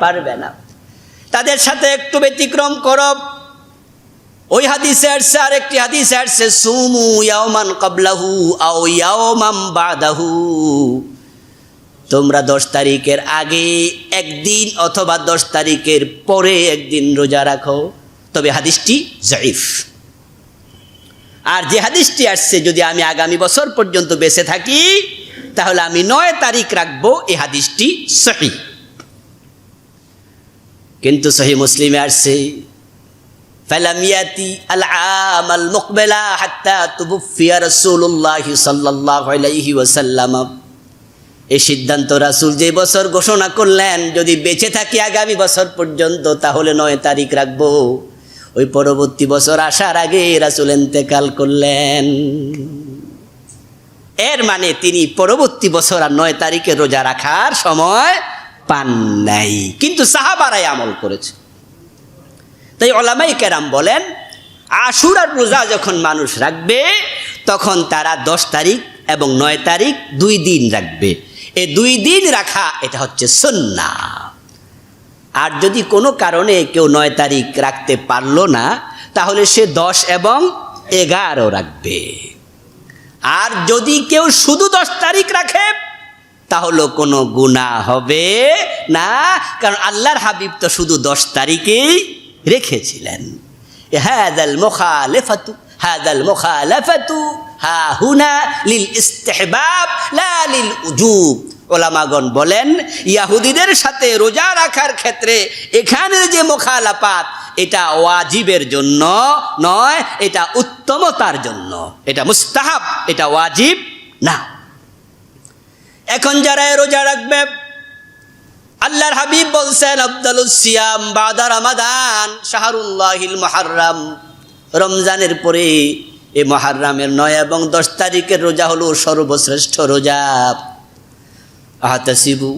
পারবে না। তাদের সাথে একটু ব্যতিক্রম করো। ওই হাদিসে আসছে, আরেকটি হাদিসে আসছে, সুমু ইয়াওমান ক্বাবলাহু আও ইয়াওমান বাদাহু, তোমরা 10 তারিখের আগে 1 দিন অথবা 10 তারিখের পরে 1 দিন রোজা রাখো। তবে হাদিসটি জয়ীফ। আর যে হাদিসটি আসছে যদি আমি আগামী বছর পর্যন্ত বেঁচে থাকি তাহলে আমি 9 তারিখ রাখবো, এই হাদিসটি সহিহ। কিন্তু সহিহ মুসলিমে আসছে ফালাম ইয়াতি আল আম আল মুকবিলা হাত্তা তুফিয়া রাসূলুল্লাহ সাল্লাল্লাহু আলাইহি ওয়াসাল্লাম। এই সিদ্ধান্ত রাসূল যে বছর ঘোষণা করলেন যদি বেঁচে থাকি আগামী বছর পর্যন্ত তাহলে 9 তারিখ রাখবো, ওই পরবর্তী বছর আসার আগে রাসূল ইন্তেকাল করলেন। এর মানে তিনি পরবর্তী বছর আর 9 তারিখে রোজা রাখার সময় পান নাই, কিন্তু সাহাবারাই আমল করেছে। তাই উলামায়ে কেরাম বলেন আশুরার রোজা যখন মানুষ রাখবে তখন তারা 10 তারিখ এবং 9 তারিখ 2 দিন রাখবে। এই 2 দিন রাখা এটা হচ্ছে সুন্নাহ। আর যদি কোনো কারণে কেউ 9 তারিখ রাখতে পারলো না তাহলে সে 10 এবং 11 রাখবে। আর যদি কেউ শুধু 10 তারিখ রাখে তাহলে কোনো গুনাহ হবে না, কারণ আল্লাহর হাবিব তো শুধু 10 তারিখেই রেখেছিলেন। হাদাল মুখালাফাতু হা হুনা লিল ইস্তিহবাব লা লিল উজুব। ওলামাগণ বলেন ইহুদিদের সাথে রোজা রাখার ক্ষেত্রে এখানের যে মুখালাফাত এটা ওয়াজিবের জন্য নয়, এটা উত্তমতার জন্য, এটা মুস্তাহাব, এটা ওয়াজিব না। এখন যারা রোজা রাখবে আল্লাহর হাবিব বলছেন আফদালুস সিয়াম বাদা রমাদান শাহরুল্লাহিল মুহাররম। রমজানের পরে এই মুহররমের 9 এবং 10 তারিখের রোজা হলো সর্বশ্রেষ্ঠ রোজা। আহতাসিবু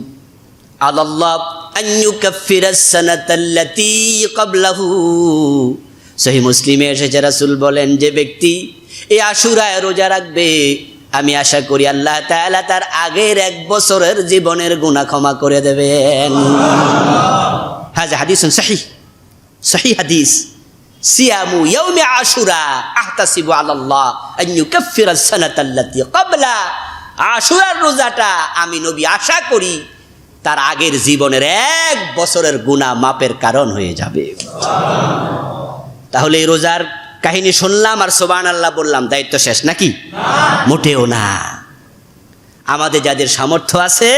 আলাল্লাহ আন ইউকাফিরাস সানাতাল্লাতী ক্বাবলাহু। সহিহ মুসলিমে এসেছে রাসূল বলেন যে ব্যক্তি এই আশুরায় রোজা রাখবে আমি আশা করি আল্লাহ তাআলা তার আগের 1 বছরের জীবনের গুনাহ ক্ষমা করে দেবেন। হাযা হাদিসুন সহিহ, সহিহ হাদিস। সিয়ামু ইয়াউমি আশুরা আহতাসিবু আলাল্লাহ আন ইউকাফিরাস সানাতাল্লাতী ক্বাবলা। আশুরার রোজাটা আমি নবী আশা করি তার আগের জীবনের 1 বছরের গুনাহ মাপের কারণ হয়ে যাবে। তাহলে এই রোজার কাহিনী শুনলাম আর সুবহানাল্লাহ বললাম, দায়িত্ব শেষ নাকি? মোটেও না। আমাদের যাদের সামর্থ্য আছে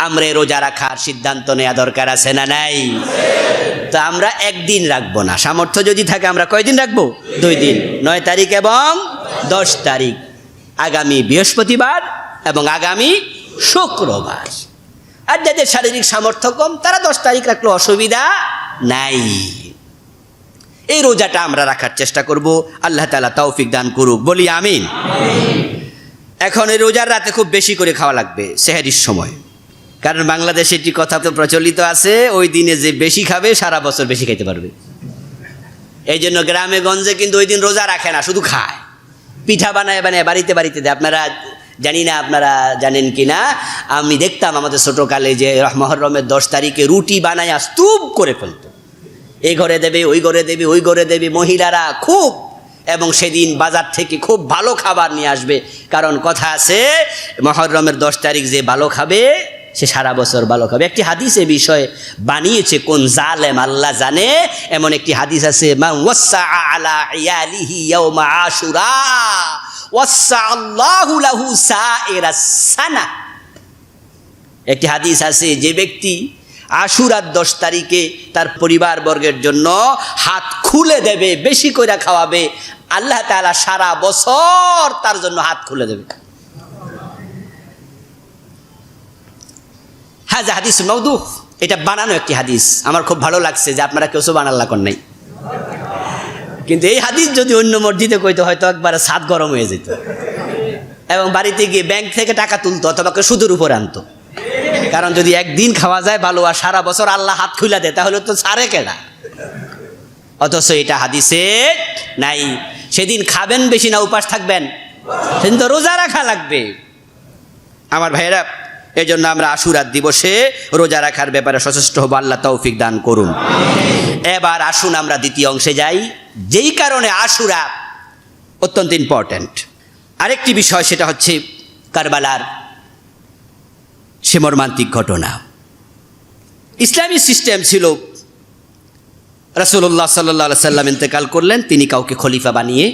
আমরা রোজা রাখার সিদ্ধান্ত নেওয়া দরকার আছে না নাই? তো আমরা 1 দিন রাখবো না, সামর্থ্য যদি থাকে আমরা কয়দিন রাখবো? 2 দিন, 9 তারিখ এবং 10 তারিখ, আগামী বৃহস্পতিবার এবং আগামী শুক্রবার। আর যাদের শারীরিক সামর্থ্য কম তারা 10 তারিখ রাখলে অসুবিধা নাই। এই রোজাটা আমরা রাখার চেষ্টা করব, আল্লাহ তাআলা তৌফিক দান করুক, বলি আমিন। এখন এই রোজার রাতে খুব বেশি করে খাওয়া লাগবে সেহরির সময়, কারণ বাংলাদেশে একটি কথা তো প্রচলিত আছে ওই দিনে যে বেশি খাবে সারা বছর বেশি খাইতে পারবে। এই জন্য গ্রামে গঞ্জে কিন্তু ওই দিন রোজা রাখে না, শুধু খায়, পিঠা বানায় বানায় বাড়িতে বাড়িতে দেয়। আপনারা জানি না আপনারা জানেন কি না, আমি দেখতাম আমাদের ছোটোকালে যে মুহররমের 10 তারিখে রুটি বানায় স্তূপ করে ফেলত, এই ঘরে দেবে ওই ঘরে দেবে ওই ঘরে দেবে মহিলারা খুব, এবং সেদিন বাজার থেকে খুব ভালো খাবার নিয়ে আসবে, কারণ কথা আছে মুহররমের 10 তারিখ যে ভালো খাবে সে সারা বছর ভালো খাবে। একটি হাদিস এ বিষয়ে বানিয়েছে কোন জালেম আল্লাহ জানে, এমন একটি হাদিস আছে মান ওয়াসা আলা ইয়ালিহি ইয়াউমা আশুরা ওয়াসা আল্লাহু লাহু সাইরাস সানা। একটি হাদিস আছে যে ব্যক্তি আশুরার 10 তারিখে তার পরিবার বর্গের জন্য হাত খুলে দেবে, বেশি করে খাওয়াবে, আল্লাহ তাআলা সারা বছর তার জন্য হাত খুলে দেবে। হাযা হাদিস মাউদু, এটা বানানো একটি হাদিস। আমার খুব ভালো লাগছে যে আপনারা কেউ সুবহানাল্লাহ করেন নাই, কিন্তু এই হাদিস যদি অন্য মসজিদে কইতো হয়তো একবার ছাদ গরম হয়ে যেত এবং বাড়িতে গিয়ে ব্যাংক থেকে টাকা তুলতো অথবা সুদের উপর আনতো। কারণ যদি একদিন খাওয়া যায় ভালো আর সারা বছর আল্লাহ হাত খুলে দেয় তাহলে তো ছাড়ে কেডা? অথচ এটা হাদিসে নাই। সেদিন খাবেন বেশি না উপাস থাকবেন? সেদিন তো রোজা রাখা লাগবে। আমার ভাইয়েরা, এই জন্য আমরা আশুরার দিবসে রোজা রাখার ব্যাপারে সচেষ্ট হব, আল্লাহ তৌফিক দান করুন। এবার আসুন আমরা দ্বিতীয় অংশে যাই, যেই কারণে আশুরা অত্যন্ত ইম্পর্ট্যান্ট। আরেকটি বিষয় সেটা হচ্ছে কারবালার সে মর্মান্তিক ঘটনা। ইসলামী সিস্টেম ছিল রাসূলুল্লাহ সাল্লাল্লাহু আলাইহি সাল্লাম ইন্তেকাল করলেন, তিনি কাউকে খলিফা বানিয়ে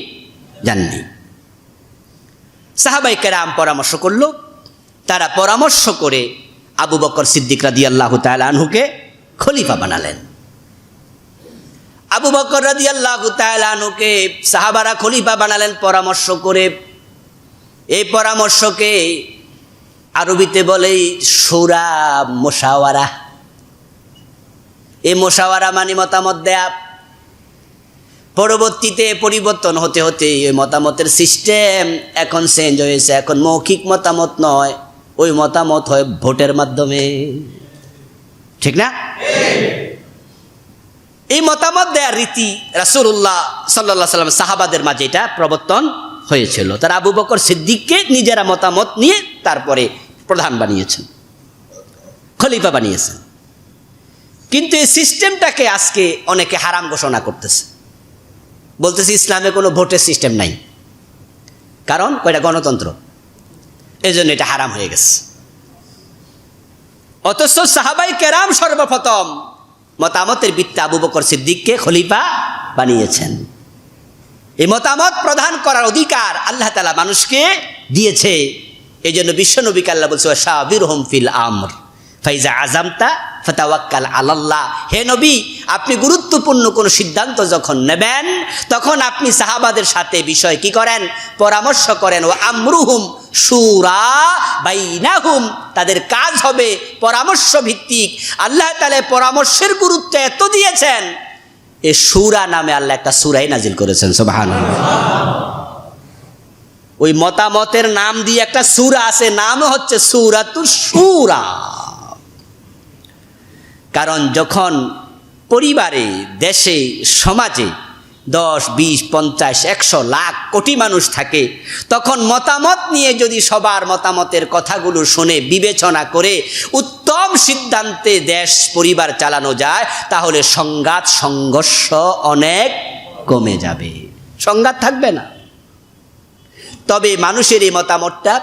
যাননি। সাহাবায়ে কেরাম পরামর্শ করলো, তারা পরামর্শ করে আবু বকর সিদ্দিক রাদিয়াল্লাহু তাআলা আনহুকে খলিফা বানালেন। আবু বকর রাদিয়াল্লাহু তাআলা আনহুকে সাহাবারা খলিফা বানালেন পরামর্শ করে। এই পরামর্শকে আরবিতে বলে শুরা মুশাওয়ারা। এই মুশাওয়ারা মানে মতামত দেয়া। পরবর্তীতে পরিবর্তন হতে হতে ওই মতামতের সিস্টেম এখন চেঞ্জ হয়েছে। এখন মৌখিক মতামত নয়, ওই মতামত হয় ভোটের মাধ্যমে, ঠিক না? এই মতামত দেওয়ার রীতি রাসূলুল্লাহ সাল্লাল্লাহু আলাইহি ওয়াসাল্লাম সাহাবাদের মাঝে এটা প্রবর্তন হয়েছিল। তারা আবু বকর সিদ্দিককে নিজেরা মতামত নিয়ে তারপরে প্রধান বানিয়েছেন, খলিফা বানিয়েছেন। কিন্তু এই সিস্টেমটাকে আজকে অনেকে হারাম ঘোষণা করতেছে, বলতেছে ইসলামে কোনো ভোটের সিস্টেম নাই, কারণ কয়টা গণতন্ত্র, এই জন্য এটা হারাম হয়ে গেছে। অথচ সাহাবায়ে কেরাম সর্বপ্রথম মতামতের ভিত্তিতে আবু বকর সিদ্দিককে খলিফা বানিয়েছেন। এই মতামত প্রদান করার অধিকার আল্লাহ তাআলা মানুষকে দিয়েছে। এই জন্য বিশ্বনবীকে আল্লাহ বলছে শাবিরহুম ফিল আমর ফাইজা আযামতা ফাতাওয়াক্কাল আলাল্লাহ। হে নবী, আপনি গুরুত্বপূর্ণ কোনো সিদ্ধান্ত যখন নেবেন তখন আপনি সাহাবাদের সাথে বিষয় কি করেন? পরামর্শ করেন। ও আমরুহুম শুরা বাইনাহুম, তাদের কাজ হবে পরামর্শ ভিত্তিক। আল্লাহ তাআলা পরামর্শের গুরুত্ব এত দিয়েছেন, এই শুরা নামে আল্লাহ একটা সূরাই নাজিল করেছেন। সুবহানাল্লাহ। ওই মতামতের নাম দিয়ে একটা সূরা আছে, নাম হচ্ছে সূরাতুশ শুরা। কারণ যখন পরিবারে, দেশে, সমাজে 10, 20, 50, 100 লাখ কোটি মানুষ থাকে, তখন মতামত নিয়ে যদি সবার মতামতের কথাগুলো শুনে বিবেচনা করে উত্তম সিদ্ধান্তে দেশ পরিবার চালানো যায়, তাহলে সংঘাত সংঘর্ষ অনেক কমে যাবে, সংঘাত থাকবে না। তবে মানুষের এই মতামতটা,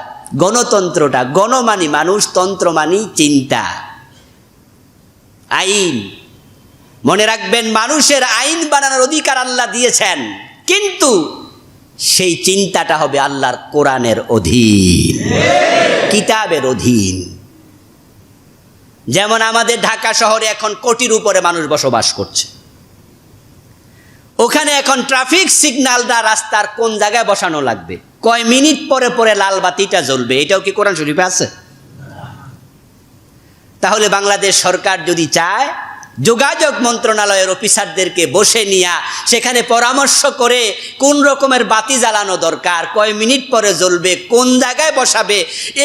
গণতন্ত্রটা, গণ মানি মানুষ, তন্ত্র মানি চিন্তা, আইন। মনে রাখবেন, মানুষের আইন বানানোর অধিকার আল্লাহ দিয়েছেন, কিন্তু সেই চিন্তাটা হবে আল্লাহর কোরআনের অধীন, কিতাবের অধীন। যেমন আমাদের ঢাকা শহরে এখন কোটির উপরে মানুষ বসবাস করছে, ওখানে এখন ট্রাফিক সিগন্যালটা রাস্তার কোন জায়গায় বসানো লাগবে, কয় মিনিট পরে পরে লাল বাতিটা জ্বলবে, এটাও কি কোরআন শরীফে আছে? তাহলে বাংলাদেশ সরকার যদি চায়, যোগাযোগ মন্ত্রণালয়ের অফিসারদেরকে বসে নিয়ে সেখানে পরামর্শ করে কোন রকমের বাতি জ্বালানো দরকার, কয় মিনিট পরে জ্বলবে, কোন জায়গায় বসাবে,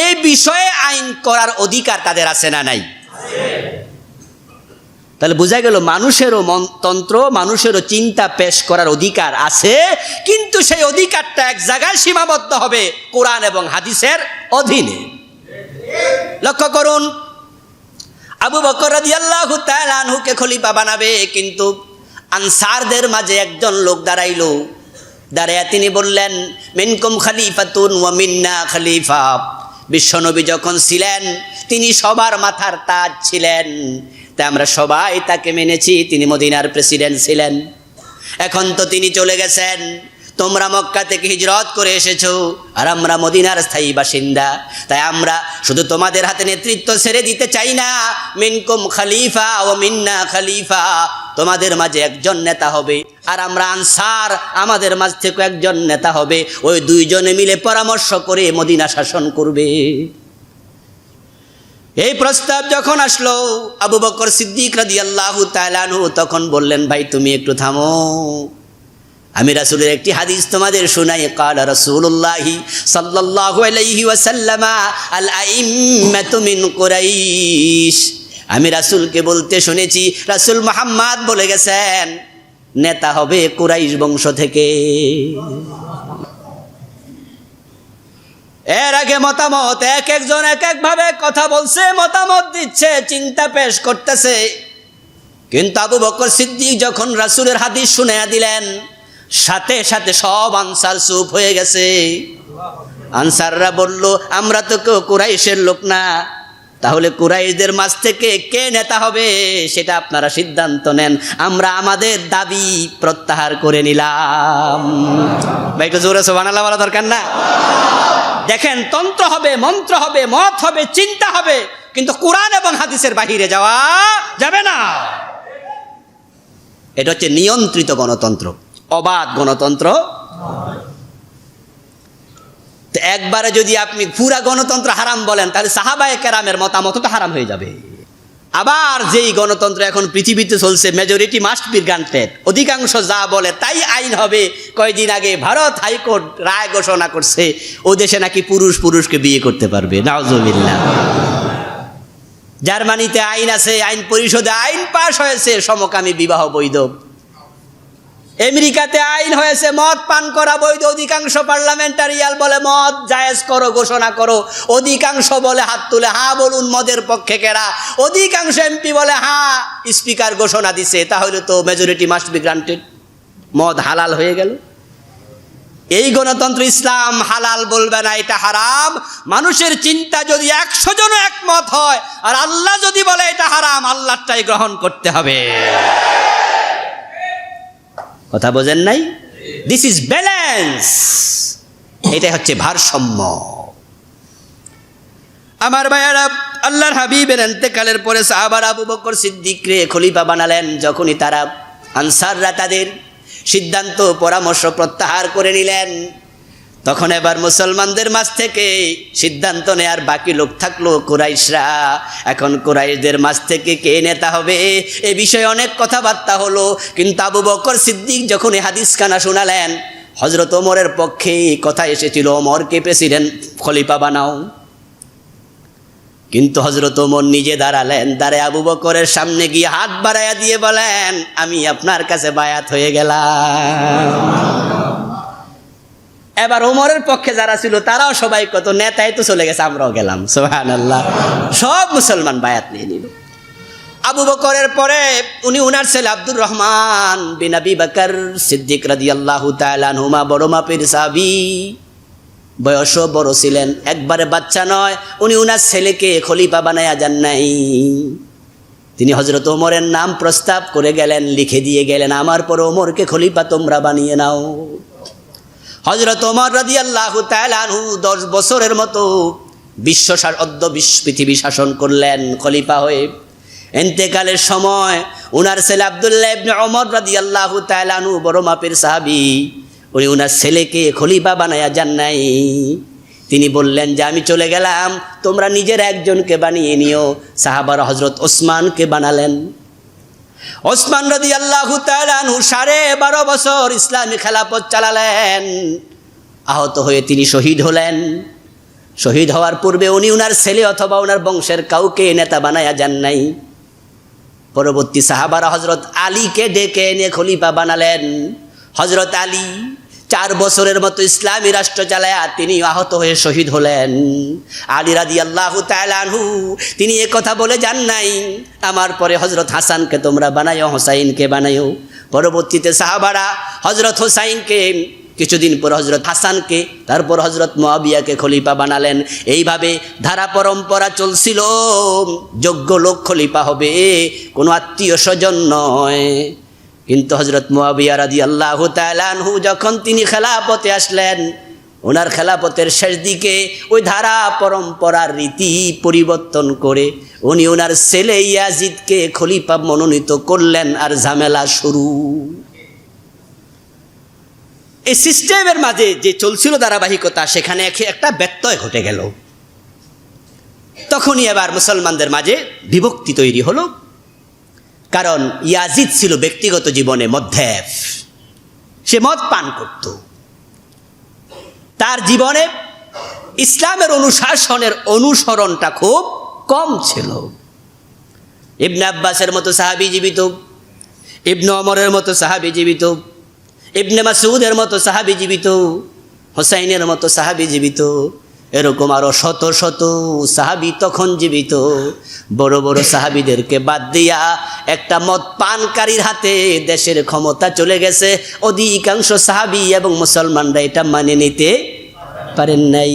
এই বিষয়ে আইন করার অধিকার তাদের আছে না নাই? তাহলে বোঝা গেল মানুষেরও তন্ত্র, মানুষেরও চিন্তা পেশ করার অধিকার আছে, কিন্তু সেই অধিকারটা এক জায়গায় সীমাবদ্ধ হবে, কোরআন এবং হাদিসের অধীনে। লক্ষ্য করুন, আবু বকর রাদিয়াল্লাহু তাআলা আনহুকে খলিফা বানাবে, কিন্তু আনসারদের মাঝে একজন লোক দাঁড়াইলো। দাঁড়াইয়া তিনি বললেন, মিনকুম খলিফাতুন ওয়া মিন্না খলিফা। বিশ্বনবী যখন ছিলেন তিনি সবার মাথার তাজ ছিলেন, তাই আমরা সবাই তাকে মেনেছি, তিনি মদিনার প্রেসিডেন্ট ছিলেন। এখন তো তিনি চলে গেছেন, তোমরা মক্কা থেকে হিজরত করে এসেছো, আর আমরা মদিনার স্থায়ী বাসিন্দা, তাই আমরা শুধু তোমাদের হাতে নেতৃত্ব ছেড়ে দিতে চাই না। মিনকুম খলিফা ও মিন্না খলিফা, তোমাদের মাঝে একজন নেতা হবে, আর আমরা আনসার, আমাদের মাঝ থেকে একজন নেতা হবে। ওই দুইজনে মিলে পরামর্শ করে মদিনা শাসন করবে। এই প্রস্তাব যখন আসলো, আবু বকর সিদ্দিক রাদিয়াল্লাহু তাআলা আনহু তখন বললেন, ভাই তুমি একটু থামো, আমি রাসূলের একটি হাদিস তোমাদের শোনাই। ক্বালা রাসূলুল্লাহি সাল্লাল্লাহু আলাইহি ওয়াসাল্লাম আল আইম্মাতু মিন কুরাইশ। আমি রাসূলকে বলতে শুনেছি, রাসূল মুহাম্মদ বলে গেছেন নেতা হবে কুরাইশ বংশ থেকে। এর আগে মতামত এক একজন এক এক ভাবে কথা বলছে, মতামত দিচ্ছে, চিন্তা পেশ করতেছে, কিন্তু আবু বকর সিদ্দিক যখন রাসূলের হাদিস শুনাইয়া দিলেন, সাথে সাথে সব আনসার চুপ হয়ে গেছে। আনসাররা বলল, আমরা তো কেউ কুরাইশের লোক না, তাহলে কুরাইশদের মাঝ থেকে কে নেতা হবে সেটা আপনারা সিদ্ধান্ত নেন, আমরা আমাদের দাবি প্রত্যাহার করে নিলাম। ভাই একটু জোরে সুবহানাল্লাহ বলা দরকার না? দেখেন, তন্ত্র হবে, মন্ত্র হবে, মত হবে, চিন্তা হবে, কিন্তু কোরআন এবং হাদিসের বাহিরে যাওয়া যাবে না। এটা হচ্ছে নিয়ন্ত্রিত গণতন্ত্র, অবাধ গণতন্ত্র। একবারে যদি আপনি পুরা গণতন্ত্র হারাম বলেন, তাহলে সাহাবায়ে কেরামের মতামত তো হারাম হয়ে যাবে। আবার যেই গণতন্ত্র এখন পৃথিবীতে চলছে, মেজরিটি মাস্ট বি গ্রান্টেড, অধিকাংশ যা বলে তাই আইন হবে। কয়েকদিন আগে ভারত হাইকোর্ট রায় ঘোষণা করছে ও দেশে নাকি পুরুষ পুরুষকে বিয়ে করতে পারবে। নাউজুবিল্লাহ। জার্মানিতে আইন আছে, আইন পরিষদে আইন পাশ হয়েছে, সমকামী বিবাহ বৈধ। আমেরিকাতে আইন হয়েছে মদ পান করা বৈধ, অধিকাংশ পার্লামেন্টারিয়াল বলে মদ জায়েজ করো, ঘোষণা করো। অধিকাংশ বলে হাত তুলে হ্যাঁ বলুন মদের পক্ষে কেরা। অধিকাংশ এমপি বলে হ্যাঁ, স্পিকার ঘোষণা দিছে, তাহলে তো মেজরিটি মাস্ট বি গ্রান্টেড, মদ হালাল হয়ে গেল। এই গণতন্ত্র ইসলাম হালাল বলবে না, এটা হারাম। মানুষের চিন্তা যদি 100 জন একমত হয় আর আল্লাহ যদি বলে এটা হারাম, আল্লাহটাই গ্রহণ করতে হবে। কথা বোঝেন নাই? দিস ইজ ব্যালেন্স, এটা হচ্ছে ভারসাম্য। আমার ভাইয়ারা, আল্লাহর হাবিবের ইন্তেকালের পরে সাহাবারা আবু বকর সিদ্দিককে খলিফা বানালেন। যখনই তারা আনসাররা তাদের সিদ্ধান্ত পরামর্শ প্রত্যাহার করে নিলেন, তখন এবার মুসলমানদের মাঝ থেকে সিদ্ধান্ত নেয়ার বাকি লোক থাকলো কুরাইশরা। এখন কুরাইশদের মাঝ থেকে কে নেতা হবে এ বিষয়ে অনেক কথাবার্তা হলো, কিন্তু আবু বকর সিদ্দিক যখন এই হাদিস খানা শোনালেন, হযরত ওমরের পক্ষে কথা এসেছিল, ওমরকে প্রেসিডেন্ট খলিফা বানাও। কিন্তু হযরত ওমর নিজে দাঁড়ালেন, দাঁড়ায় আবু বকরের সামনে গিয়ে হাত বাড়াইয়া দিয়ে বলেন, আমি আপনার কাছে বায়াত হয়ে গেলাম। এবার ওমরের পক্ষে যারা ছিল তারাও সবাই কত নেতাই তো চলে গেছে, আমরাও গেলাম। সুবহানাল্লাহ। সব মুসলমান বায়াত নিয়ে নিল। আবু বকরের পরে উনার ছেলে আব্দুর রহমান বিন আবি বকর সিদ্দিক রাদিয়াল্লাহু তাআলা আনহুমা বড় মাপের সাহাবী, বয়সও বড় ছিলেন, একবারে বাচ্চা নয়। উনার ছেলেকে খলিফা বানায়া যান নাই, তিনি হযরত ওমরের নাম প্রস্তাব করে গেলেন, লিখে দিয়ে গেলেন, আমার পর ওমরকে খলিফা তোমরা বানিয়ে নাও। হযরত ওমর রাদিয়াল্লাহু তাআলা আনহু 10 বছরের মতো পৃথিবী শাসন করলেন খলিফা হয়ে। ইন্তেকালের সময় উনার ছেলে আব্দুল্লাহ ইবনে ওমর রাদিয়াল্লাহু তাআলা আনহু বড় মাপের সাহাবী, উনার ছেলেকে খলিফা বানায়া যান নাই। তিনি বললেন যে আমি চলে গেলাম, তোমরা নিজের একজনকে বানিয়ে নিও। সাহাবারা হযরত ওসমানকে বানালেন। ওসমান রাদিয়াল্লাহু তাআলা আনহু 12.5 বছর ইসলামী খেলাফত চালালেন। আহত হয়ে তিনি শহীদ হলেন। শহীদ হওয়ার পূর্বে উনার ছেলে অথবা উনার বংশের কাউকে নেতা বানায়া যান নাই। পরবর্তী সাহাবারা হযরত আলীকে ডেকে এনে খলিফা বানালেন। হযরত আলী 4 বছরের মতো ইসলামী রাষ্ট্র চালায়া তিনি আহত হয়ে শহীদ হলেন। আলী রাদিয়াল্লাহু তাআলা আনহু তিনি এ কথা বলে যান নাই, আমার পরে হযরত হাসানকে তোমরা বানায়ো, হোসাইনকে বানায়ো। পরবর্তীতে সাহাবারা হযরত হোসাইনকে, কিছুদিন পর হযরত হাসানকে, তারপর হযরত মুয়াবিয়াকে খলিফা বানালেন। এইভাবে ধারা পরম্পরা চলছিল, যোগ্য লোক খলিফা হবে, কোনো আত্মীয় স্বজন নয়। কিন্তু হযরত মুয়াবিয়া রাদিয়াল্লাহু তাআলা আনহু যখন তিনি খেলাফতে আসলেন, ওনার খেলাফতের শেষ দিকে ওই ধারা পরম্পরার রীতি পরিবর্তন করে উনি ওনার ছেলে ইয়াজিদকে খলিফা মনোনীত করলেন, আর ঝামেলা শুরু। এই সিস্টেমের মাঝে যে চলছিল ধারাবাহিকতা, সেখানে একটা ব্যত্যয় ঘটে গেল। তখনই এবার মুসলমানদের মাঝে বিভক্তি তৈরি হলো। কারণ ইয়াজিদ ছিল ব্যক্তিগত জীবনে মদ্যপ, সে মদ পান করত। তার জীবনে ইসলামের অনুশাসনের অনুসরণটা খুব কম ছিল। ইবনে আব্বাসের মতো সাহাবী জীবিত, ইবনে ওমরের মতো সাহাবী জীবিত, ইবনে মাসউদের মতো সাহাবী জীবিত, হোসাইনের মতো সাহাবী জীবিত, এরকম আরো শত শত সাহাবী তখন জীবিত। বড় বড় সাহাবীদেরকে বাদ দিয়া একটা মদ পানকারীর হাতে দেশের ক্ষমতা চলে গেছে। অধিকাংশ সাহাবী এবং মুসলমানরা এটা মানে নিতে পারেন নাই।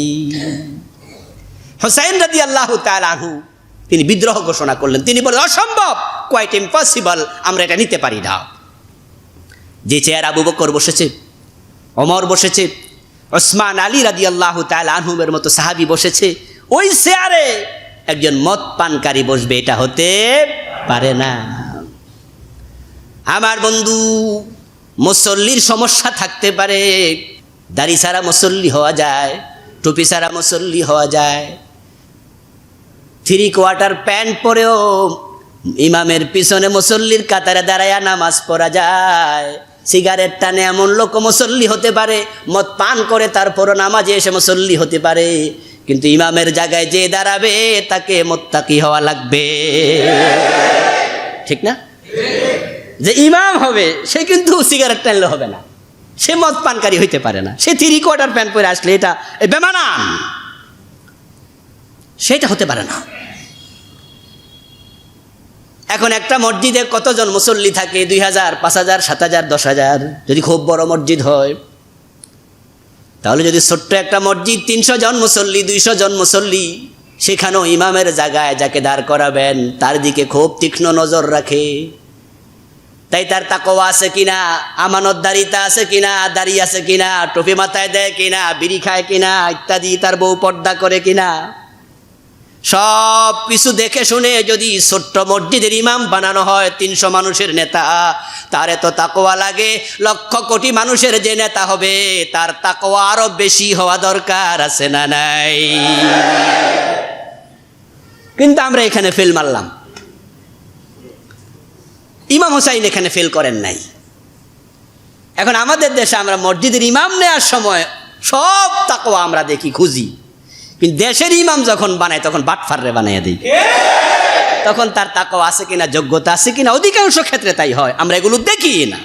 হোসাইন রাদিয়াল্লাহু তাআলা আনহু তিনি বিদ্রোহ ঘোষণা করলেন। তিনি বললেন অসম্ভব, কোয়াইট ইম্পসিবল, আমরা এটা নিতে পারি না। যে চেয়ার আবু বকর বসেছে, ওমর বসেছে, ওসমান আলী রাদিয়াল্লাহু তাআলা আনহুমের মতো সাহাবী বসেছে, ওই চেয়ারে একজন মদ পানকারী বসবে, এটা হতে পারে না। আমার বন্ধু, মুসল্লির সমস্যা থাকতে পারে, দাড়ি ছাড়া মুসল্লি হওয়া যায়, টুপি ছাড়া মুসল্লি হওয়া যায়, 3/4 প্যান্ট পরেও ইমামের পিছনে মুসল্লির কাতারে দাঁড়ায়া নামাজ পড়া যায়, সিগারেট টানে এমন লোক মুসল্লি হতে পারে, মদ পান করে তারপরও নামাজে এসে মুসল্লি হতে পারে, কিন্তু ইমামের জায়গায় যে দাঁড়াবে তাকে মুত্তাকি হওয়া লাগবে, ঠিক না? যে ইমাম হবে সে কিন্তু সিগারেট টানলে হবে না, সে মদ পানকারী হইতে পারে না, সে 3/4 প্যান্ট পরে আসলে এটা বেমানান, সেটা হতে পারে না। এখন একটা মসজিদে কতজন মুসল্লি থাকে? 2000, 5000, 7000, 10000, যদি খুব বড় মসজিদ হয়। তাহলে যদি ছোট্ট একটা মসজিদ, 300 জন মুসল্লি, 200 জন মুসল্লি, সেখানেও ইমামের জায়গায় যাকে দাঁড় করাবেন তার দিকে খুব তীক্ষ্ণ নজর রাখে, তাই তার তাকওয়া আছে কিনা, আমানতদারিতা আছে কিনা, দাড়ি আছে কিনা, টুপি মাথায় দেয় কিনা, বিড়ি খায় কিনা ইত্যাদি, তার বউ পর্দা করে কিনা, সব কিছু দেখে শুনে যদি ছোট্ট মসজিদের ইমাম বানানো হয়, 300 মানুষের নেতা, তার এত তাকওয়া লাগে। লক্ষ কোটি মানুষের যে নেতা হবে তার তাকওয়া আরো বেশি হওয়া দরকার, আছে না নাই? কিন্তু আমরা এখানে ফেল মারলাম, ইমাম হোসাইন এখানে ফেল করেন নাই। এখন আমাদের দেশে আমরা মসজিদের ইমাম নেওয়ার সময় সব তাকওয়া আমরা দেখি, খুঁজি, কিন্তু দেশের ইমাম যখন বানায় তখন বাটফাররে বানাইয়া দিই, তখন তার তাকওয়া আছে কিনা, যোগ্যতা আছে কিনা, অধিকাংশ ক্ষেত্রে তাই হয়, আমরা এগুলো দেখি না।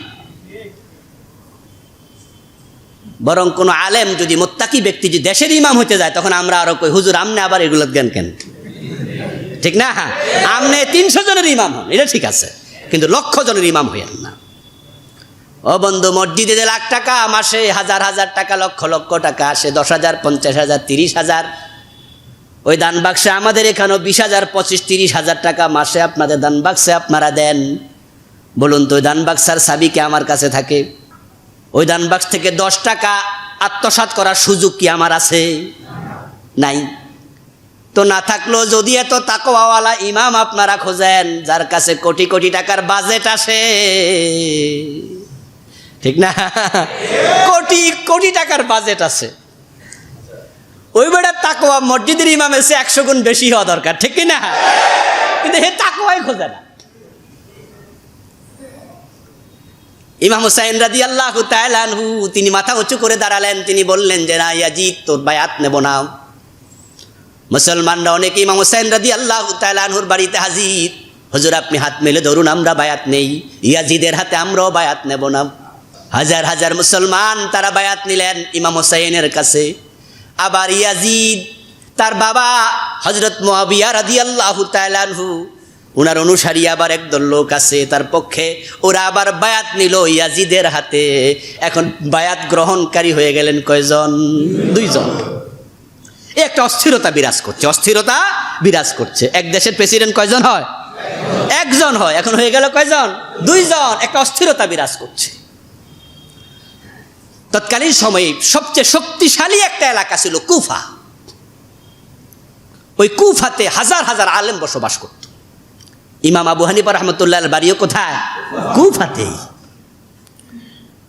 বরং কোনো আলেম যদি মুত্তাকি ব্যক্তি যদি দেশের ইমাম হতে যায়, তখন আমরা আরো কই, হুজুর আমনে আবার এগুলো জ্ঞান কেন, ঠিক না? আমনে 300 জনের ইমাম হন, এটা ঠিক আছে, কিন্তু লক্ষ জনের ইমাম হইয়েন না। ও বন্ধু, মসজিদে 1 লাখ টাকা, মাসে 1000 টাকা, লক্ষ লক্ষ টাকা আসে, 10,000, 50,000, 30,000। ওই দান বাক্সে আমাদের এখানেও 20,000, 25,000, 30,000 টাকা মাসে আপনাদের দান বাক্সে আপনারা দেন। বলুন তো, ওই দান বাক্সার চাবি কি আমার কাছে থাকে? ওই দান বাক্স থেকে 10 টাকা আত্মসাৎ করার সুযোগ কি আমার আছে? নাই। তো না থাকলেও যদি এত তাকওয়াওয়ালা ইমাম আপনারা খোঁজেন, যার কাছে কোটি কোটি টাকার বাজেট আসে, ঠিক না? কোটি কোটি টাকার বাজেট আছে, ওই বেড়ার তাকওয়া মসজিদের ইমামের চেয়ে 100 গুণ বেশি হওয়া দরকার, ঠিক না? কিন্তু হে তাকওয়াই খোঁজে না। ইমাম হুসাইন রাদিয়াল্লাহু তাআলা আনহু তিনি মাথা উঁচু করে দাঁড়ালেন, তিনি বললেন যে না ইয়াজিদ, তোর বায়াত নেব না। মুসলমানরা অনেকে ইমাম হুসাইন রাদিয়াল্লাহু তাআলা আনহুর বাড়িতে হাজির, হুজুর আপনি হাত মেলে ধরুন, আমরা বায়াত নেই, ইয়াজিদের হাতে আমরাও বায়াত নেব না। হাজার হাজার মুসলমান তারা বায়াত নিলেন ইমাম হুসাইনের কাছে। আবার ইয়াজিদ, তার বাবা হযরত মুআবিয়া রাদিয়াল্লাহু তাআলা আনহু, ওনার অনুসারী আবার একদল লোক আছে তার পক্ষে, ওরা আবার বায়াত নিল ইয়াজিদের হাতে। এখন বায়াত গ্রহণকারী হয়ে গেলেন কয়জন? 2 জন। একটা অস্থিরতা বিরাজ করছে, অস্থিরতা বিরাজ করছে। এক দেশের প্রেসিডেন্ট কয়জন হয়? 1 জন হয়, এখন হয়ে গেল কয়জন? 2 জন। একটা অস্থিরতা বিরাজ করছে। তৎকালীন সময়ে সবচেয়ে শক্তিশালী একটা এলাকা ছিল কুফা। ওই কুফাতে হাজার হাজার আলেম বসবাস করত। ইমাম আবু হানিফা রাহমাতুল্লাহর বাড়িও কোথায়? কুফাতেই।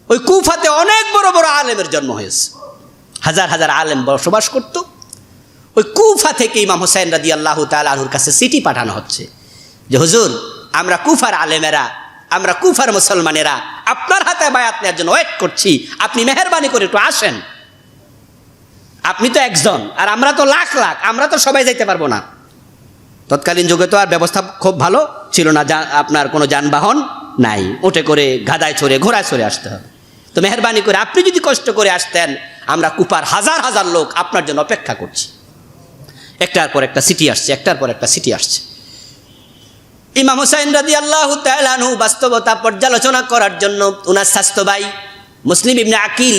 ওই কুফাতে অনেক বড় বড় আলেমের জন্ম হয়েছে, হাজার হাজার আলেম বসবাস করত। ওই কুফা থেকে ইমাম হুসাইন রাদিয়াল্লাহু তাআলা আনহুর কাছে চিঠি পাঠানো হচ্ছে যে হুজুর, আমরা কুফার আলেমেরা, আমরা কুফার মুসলমানেরা আপনার হাতে বায়াত নেওয়ার জন্য ওয়েট করছি, আপনি মেহেরবানি করে একটু আসেন। আপনি তো 1 জন আর আমরা তো লাখ লাখ, আমরা তো সবাই যাইতে পারবো না। তৎকালীন যুগে তো আর ব্যবস্থা খুব ভালো ছিল না, আপনার কোনো যানবাহন নাই, উঠে করে গাদায় চড়ে ঘোড়ায় চড়ে আসতে হবে। তো মেহেরবানি করে আপনি যদি কষ্ট করে আসতেন, আমরা কুফার হাজার হাজার লোক আপনার জন্য অপেক্ষা করছি। একটার পর একটা সিটি আসছে, একটার পর একটা সিটি আসছে। ইমাম হুসাইন রাদিয়াল্লাহু তাআলা আনহু বাস্তবতা পর্যালোচনা করার জন্য ওনার স্বাস্থ্য ভাই মুসলিম ইবনে আকিল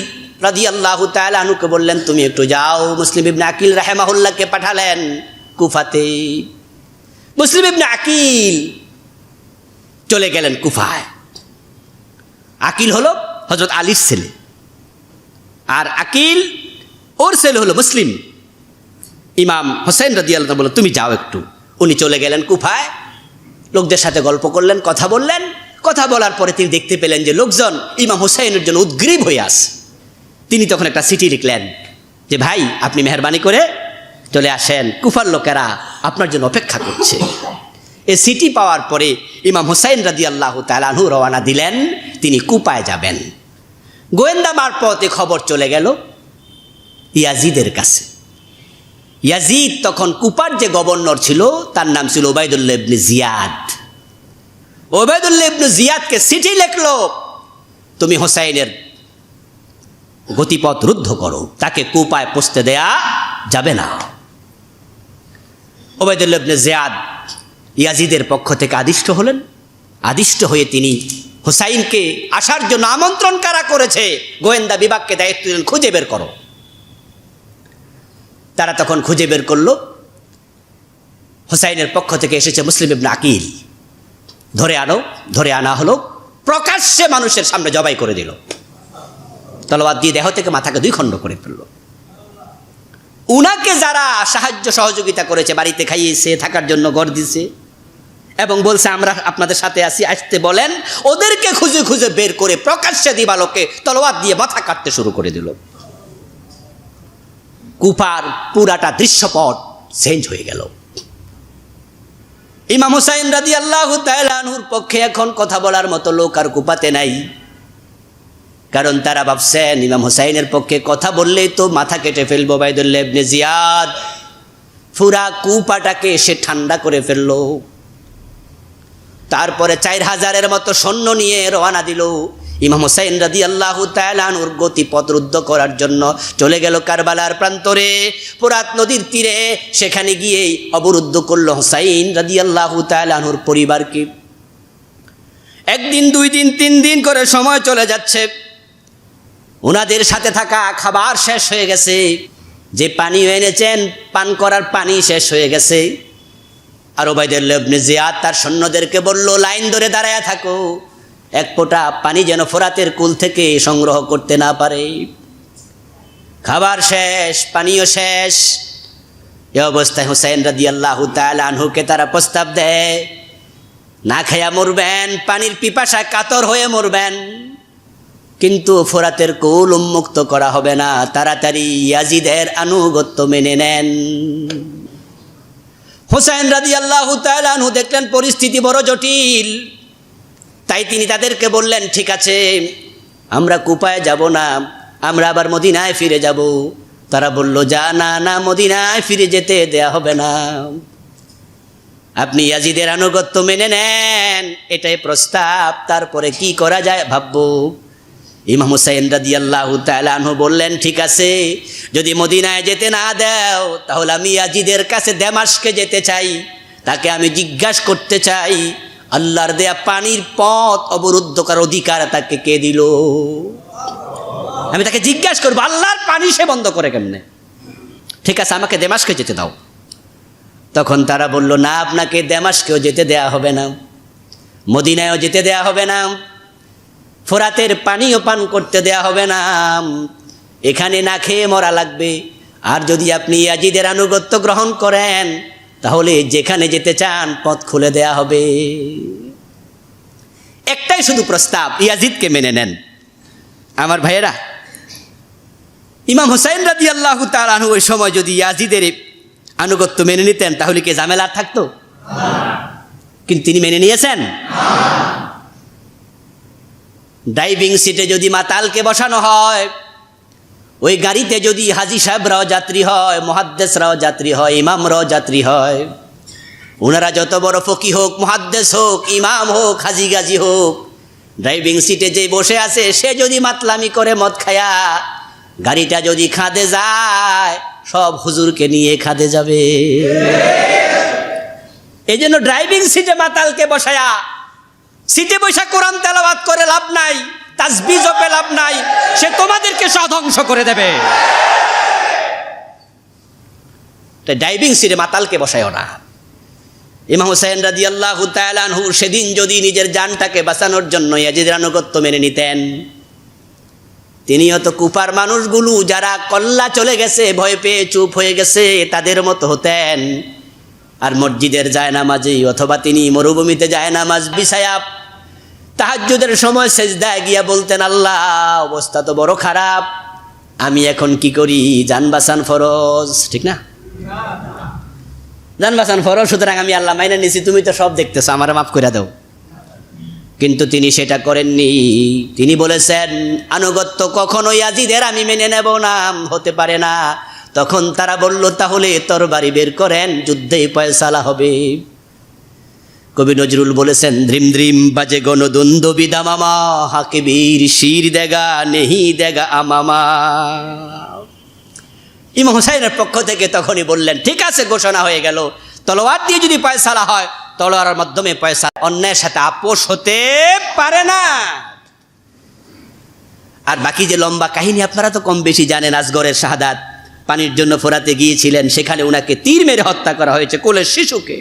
রাদিয়াল্লাহু তাআলা আনহুকে বললেন তুমি একটু যাও। মুসলিম ইবনে আকিল রাহিমাহুল্লাহকে পাঠালেন কুফাতে। মুসলিম ইবনে আকিল চলে গেলেন কুফায়। আকিল হলো হযরত আলীর ছেলে, আর আকিল ওর ছেলে হলো মুসলিম। ইমাম হোসেন রাদিয়াল্লাহু আনহু বলল, তুমি যাও একটু। উনি চলে গেলেন কুফায়, লোকদের সাথে গল্প করলেন, কথা বললেন। কথা বলার পরে তিনি দেখতে পেলেন যে লোকজন ইমাম হোসেনের জন্য উদ্গ্রীব হয়ে আছে। তিনি তখন একটা চিঠি লিখলেন যে, ভাই আপনি মেহরবানি করে চলে আসেন, কুফার লোকেরা আপনার জন্য অপেক্ষা করছে। এই চিঠি পাওয়ার পরে ইমাম হোসেন রাদিয়াল্লাহু তাআলা আনহু রওনা দিলেন, তিনি কুফায় যাবেন। গোয়েন্দা মারফতে খবর চলে গেল ইয়াজিদের কাছে। ইয়াজিদ তখন কুফার যে গভর্নর ছিল তার নাম ছিল ওবায়দুল্লাহ ইবনে জিয়াদ। ওবায়দুল্লাহ ইবনে জিয়াদকে চিঠি লিখলো, তুমি হোসাইনের গতিপথ রুদ্ধ করো, তাকে কুফায় পৌঁছতে দেয়া যাবে না। ওবায়দুল্লাহ ইবনে জিয়াদ ইয়াজিদের পক্ষ থেকে আদিষ্ট হলেন। আদিষ্ট হয়ে তিনি হোসাইনকে আসার জন্য আমন্ত্রণ কারা করেছে, গোয়েন্দা বিভাগকে দায়িত্ব দিলেন, খুঁজে বের করো। তারা তখন খুঁজে বের করলো, হোসাইনের পক্ষ থেকে এসেছে মুসলিম ইবনে আকিল। ধরে আনো। ধরে আনা হলো, প্রকাশ্যে মানুষের সামনে জবাই করে দিল, তলোয়ার দিয়ে দেহ থেকে মাথাকে 2 খণ্ড করে ফেললো। উনাকে যারা সাহায্য সহযোগিতা করেছে, বাড়িতে খাইয়েছে, থাকার জন্য ঘর দিছে এবং বলছে আমরা আপনাদের সাথে আছি, আসতে বলেন, ওদেরকে খুঁজে খুঁজে বের করে প্রকাশ্যে দিবালোকে তলোয়ার দিয়ে মাথা কাটতে শুরু করে দিল। কুফার পুরাটা দৃশ্যপট চেঞ্জ হয়ে গেল। ইমাম হুসাইন রাদিয়াল্লাহু তাআলা আনহুর পক্ষে এখন কথা বলার মতো লোক আর কুফাতে নাই। কারণ তারা ভাবছেন ইমাম হুসাইনের পক্ষে কথা বললেই তো মাথা কেটে ফেলবো ওবায়দুল্লাহ ইবনে জিয়াদ, পুরা কুফাটাকে সে ঠান্ডা করে ফেললো। তারপরে 4000-এর মতো সৈন্য নিয়ে রওনা দিল। ইমাম হুসাইন রাদিয়াল্লাহু তাআলা আনহুর গতিপথ রুদ্ধ করার জন্য চলে গেল কারবালার প্রান্তরে, ফোরাত নদীর তীরে। সেখানে গিয়ে অবরুদ্ধ করলো হুসাইন রাদিয়াল্লাহু তাআলা আনহুর পরিবারকে। 1 দিন 2 দিন 3 দিন করে সময় চলে যাচ্ছে। ওনাদের সাথে থাকা খাবার শেষ হয়ে গেছে, যে পানি এনেছেন পান করার পানি শেষ হয়ে গেছে। আর ওবায়দুল্লাহ ইবনে জিয়াদ তার সৈন্যদেরকে বলল, লাইন ধরে দাঁড়ায় থাকো, 1 ফোঁটা পানি যেন ফোরাতের কুল থেকে সংগ্রহ করতে না পারে। খাবার শেষ, পানিও শেষ। এই অবস্থায় হুসাইন রাদিয়াল্লাহু তাআলা আনহুকে তারা প্রস্তাব দেয়, না খায়া মরবেন, পানির পিপাসা কাতর হয়ে মরবেন, কিন্তু ফোরাতের কুল উন্মুক্ত করা হবে না, তাড়াতাড়ি ইয়াজিদের আনুগত্য মেনে নেন। হুসাইন রাদিয়াল্লাহু তাআলা আনহু দেখলেন পরিস্থিতি বড় জটিল, তাই তিনি তাদেরকে বললেন, ঠিক আছে আমরা কুফায় যাব না, আমরা আবার মদিনায় ফিরে যাব। তারা বলল, যা না না, মদিনায় ফিরে যেতে দেয়া হবে না, আপনি ইয়াজিদের আনুগত্য মেনে নেন, এটাই প্রস্তাব, তারপরে কি করা যায় ভাববো। ইমাম হুসাইন রাদিয়াল্লাহু তাআলা আনহু বললেন, ঠিক আছে, যদি মদিনায় যেতে না দাও তাহলে আমি ইয়াজিদের কাছে দামেস্কে যেতে চাই, তাকে আমি জিজ্ঞাসা করতে চাই আল্লাহর দেয়া পানির পথ অবরুদ্ধ করার অধিকার তাকে কে দিল। আমি তাকে জিজ্ঞাসা করবো আল্লাহর পানি সে বন্ধ করে কেমনে। ঠিক আছে, আমাকে দামেস্কে যেতে দাও। তখন তারা বলল, না, আপনাকে দামেস্কেও যেতে দেয়া হবে না, মদিনায়ও যেতে দেয়া হবে না, ফোরাতের পানিও পান করতে দেয়া হবে না, এখানে না খেয়ে মরা লাগবে। আর যদি আপনি ইয়াজিদের আনুগত্য গ্রহণ করেন তাহলে যেখানে যেতে চান পথ খুলে দেয়া হবে। একটাই শুধু প্রস্তাব, ইয়াজিদকে মেনে নেন। আমার ভাইয়েরা, ইমাম হুসাইন রাদিয়াল্লাহু তাআলা আনহু ওই সময় যদি ইয়াজিদের আনুগত্য মেনে নিতেন তাহলে কি ঝামেলা থাকতো? কিন্তু তিনি মেনে নিয়েছেন। ড্রাইভিং সিটে যদি মাতালকে বসানো হয়, ওই গাড়িতে যদি হাজি সাহেবরাও যাত্রী হয়, মুহাদ্দিসরাও যাত্রী হয়, ইমামরাও যাত্রী হয়, ওনারা যত বড় ফকি হোক, মুহাদ্দিস হোক, ইমাম হোক, হাজি গাজী হোক, ড্রাইভিং সিটে যে বসে আছে সে যদি মাতলামি করে মদ খায়া গাড়িটা যদি খাদে যায়, সব হুজুরকে নিয়ে খাদে যাবে। এই জন্য ড্রাইভিং সিটে মাতালকে বসায়া সিটে বসে কোরআন তেলাওয়াত করে লাভ নাই, তাসবিহ জপে লাভ নাই, সে তোমাদেরকে সব ধ্বংস করে দেবে। ড্রাইভিং সিটে মাতালকে বসায়ও না। ইমাম হুসাইন রাদিয়াল্লাহু তাআলা আনহু সেদিন যদি নিজের জানটাকে বাঁচানোর জন্য ইয়াজিদের আনুগত্য মেনে নিতেন, তিনিও তো কুফার মানুষগুলো যারা কল্লা চলে গেছে, ভয় পেয়ে চুপ হয়ে গেছে, তাদের মতো হতেন। আর মসজিদের জায়নামাজে অথবা তিনি মরুভূমিতে জায়নামাজ বিছায়া তাহাজ্জুদের সময় সেজদায় গিয়া বলতেন, আল্লাহ অবস্থা তো বড় খারাপ, আমি এখন কি করি, জান বাঁচান ফরজ, ঠিক না? জান বাঁচান ফরজ, সুতরাং আমি আল্লাহ মাইনা নিছি, তুমি তো সব দেখতেছো, আমার মাফ করে দাও। কিন্তু তিনি সেটা করেননি। তিনি বলেছেন, আনুগত্য কখনো ইয়াজিদের আমি মেনে নেব না, হতে পারে না। তখন তারা বলল, তাহলে তরবারি বের করেন, যুদ্ধেই ফয়সালা হবে। কবি নজরুল বলেছেন, ধ্রিম ধ্রিম বাজে গণদ্বন্দ্ব বিদামামা, হাকে বীর শির দেগা নেহি দেগা আমামা। ইমাম হুসাইনের পক্ষ থেকে তখনই বললেন, ঠিক আছে, ঘোষণা হয়ে গেল, তলোয়ার দিয়ে যদি ফয়সালা হয়, তলোয়ারের মাধ্যমে পয়সা, অন্যায়ের সাথে আপোষ হতে পারে না। আর বাকি যে লম্বা কাহিনী আপনারা তো কম বেশি জানেন। আসগরের শাহাদাত, পানির জন্য ফোরাতে গিয়েছিলেন, সেখানে উনাকে তীর মেরে হত্যা করা হয়েছে, কোলের শিশুকে।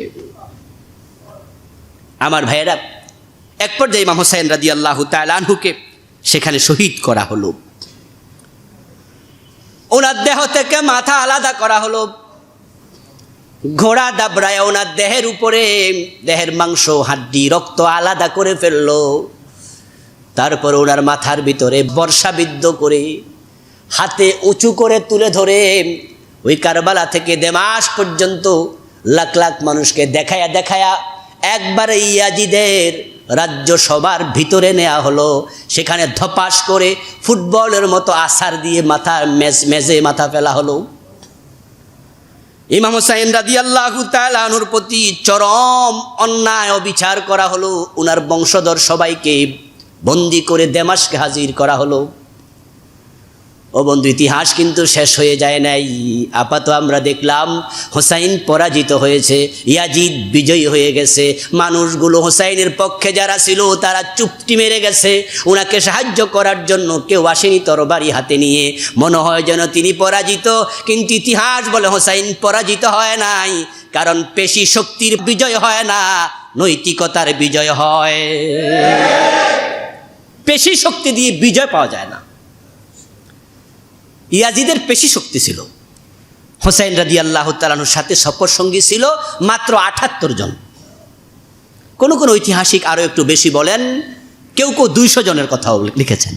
আমার ভাইয়েরা, এক পর্যায়ে ইমাম হুসাইন রাদিয়াল্লাহু তাআলা আনহুকে সেখানে শহীদ করা হলো। ওনার দেহ থেকে মাথা আলাদা করা হলো, ঘোড়া দাবড়ায় ওনার দেহের উপরে দেহের মাংস, হাড্ডি, রক্ত আলাদা করে ফেললো। তারপর ওনার মাথার ভিতরে বর্ষাবিদ্ধ করে হাতে উঁচু করে তুলে ধরে ওই কারবালা থেকে দেমাশক পর্যন্ত লাখ লাখ মানুষকে দেখায়া দেখায়া একবারে ইয়াজিদের রাজ্য সবার ভিতরে নেওয়া হলো। সেখানে ধপাস করে ফুটবলের মতো আছাড় দিয়ে মাথা মেজে মাথা ফেলা হলো। ইমাম হুসাইন রাদিয়াল্লাহু তাআলা আনহুর প্রতি চরম অন্যায় অবিচার করা হলো। উনার বংশধর সবাইকে বন্দি করে দেমাশকে হাজির করা হলো। ও বন্ধু, ইতিহাস কিন্তু শেষ হয়ে যায় নাই। আপাতত আমরা দেখলাম হুসাইন পরাজিত হয়েছে, ইয়াজিদ বিজয়ী হয়ে গেছে। মানুষগুলো হুসাইনের পক্ষে যারা ছিল তারা চুপটি মেরে গেছে, ওনাকে সাহায্য করার জন্য কেউ আসেনি তরবারি হাতে নিয়ে। মনে হয় যেন তিনি পরাজিত, কিন্তু ইতিহাস বলে হুসাইন পরাজিত হয় নাই। কারণ পেশি শক্তির বিজয় হয় না, নৈতিকতার বিজয় হয়। পেশি শক্তি দিয়ে বিজয় পাওয়া যায় না। ইয়াজিদের পেশি শক্তি ছিল। হুসাইন রাদিয়াল্লাহু তাআলা আনহুর সাথে সফর সঙ্গী ছিল মাত্র ৭৮ জন। কোন কোন ঐতিহাসিক আরো একটু বেশি বলেন, কেউ কেউ ২০০ জনের কথাও লিখেছেন।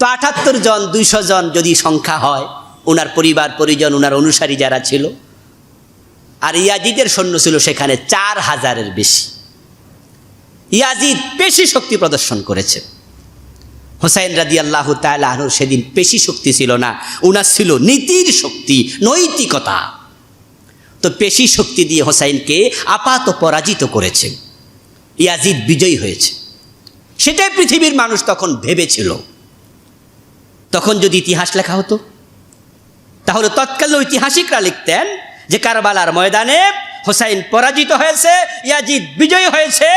তো ৭৮ জন, ২০০ জন যদি সংখ্যা হয়, ওনার পরিবার পরিজন, ওনার অনুসারী যারা ছিল, আর ইয়াজিদের সৈন্য ছিল সেখানে ৪,০০০-এর বেশি। ইয়াজিদ পেশি শক্তি প্রদর্শন করেছে। হুসাইন রাদিয়াল্লাহু তাআলা আনহুর সেদিন পেশি শক্তি ছিল না, উনার ছিল নীতির শক্তি, নৈতিকতা। তো পেশি শক্তি দিয়ে হুসাইনকে আপাত পরাজিত করেছে, ইয়াজিদ বিজয়ী হয়েছে। সেটাই পৃথিবীর মানুষ তখন ভেবেছিল। তখন যদি ইতিহাস লেখা হতো, তাহলে তৎকালীন ঐতিহাসিকরা লিখতেন যে কারবালার ময়দানে হুসাইন পরাজিত হয়েছে, ইয়াজিদ বিজয়ী হয়েছে।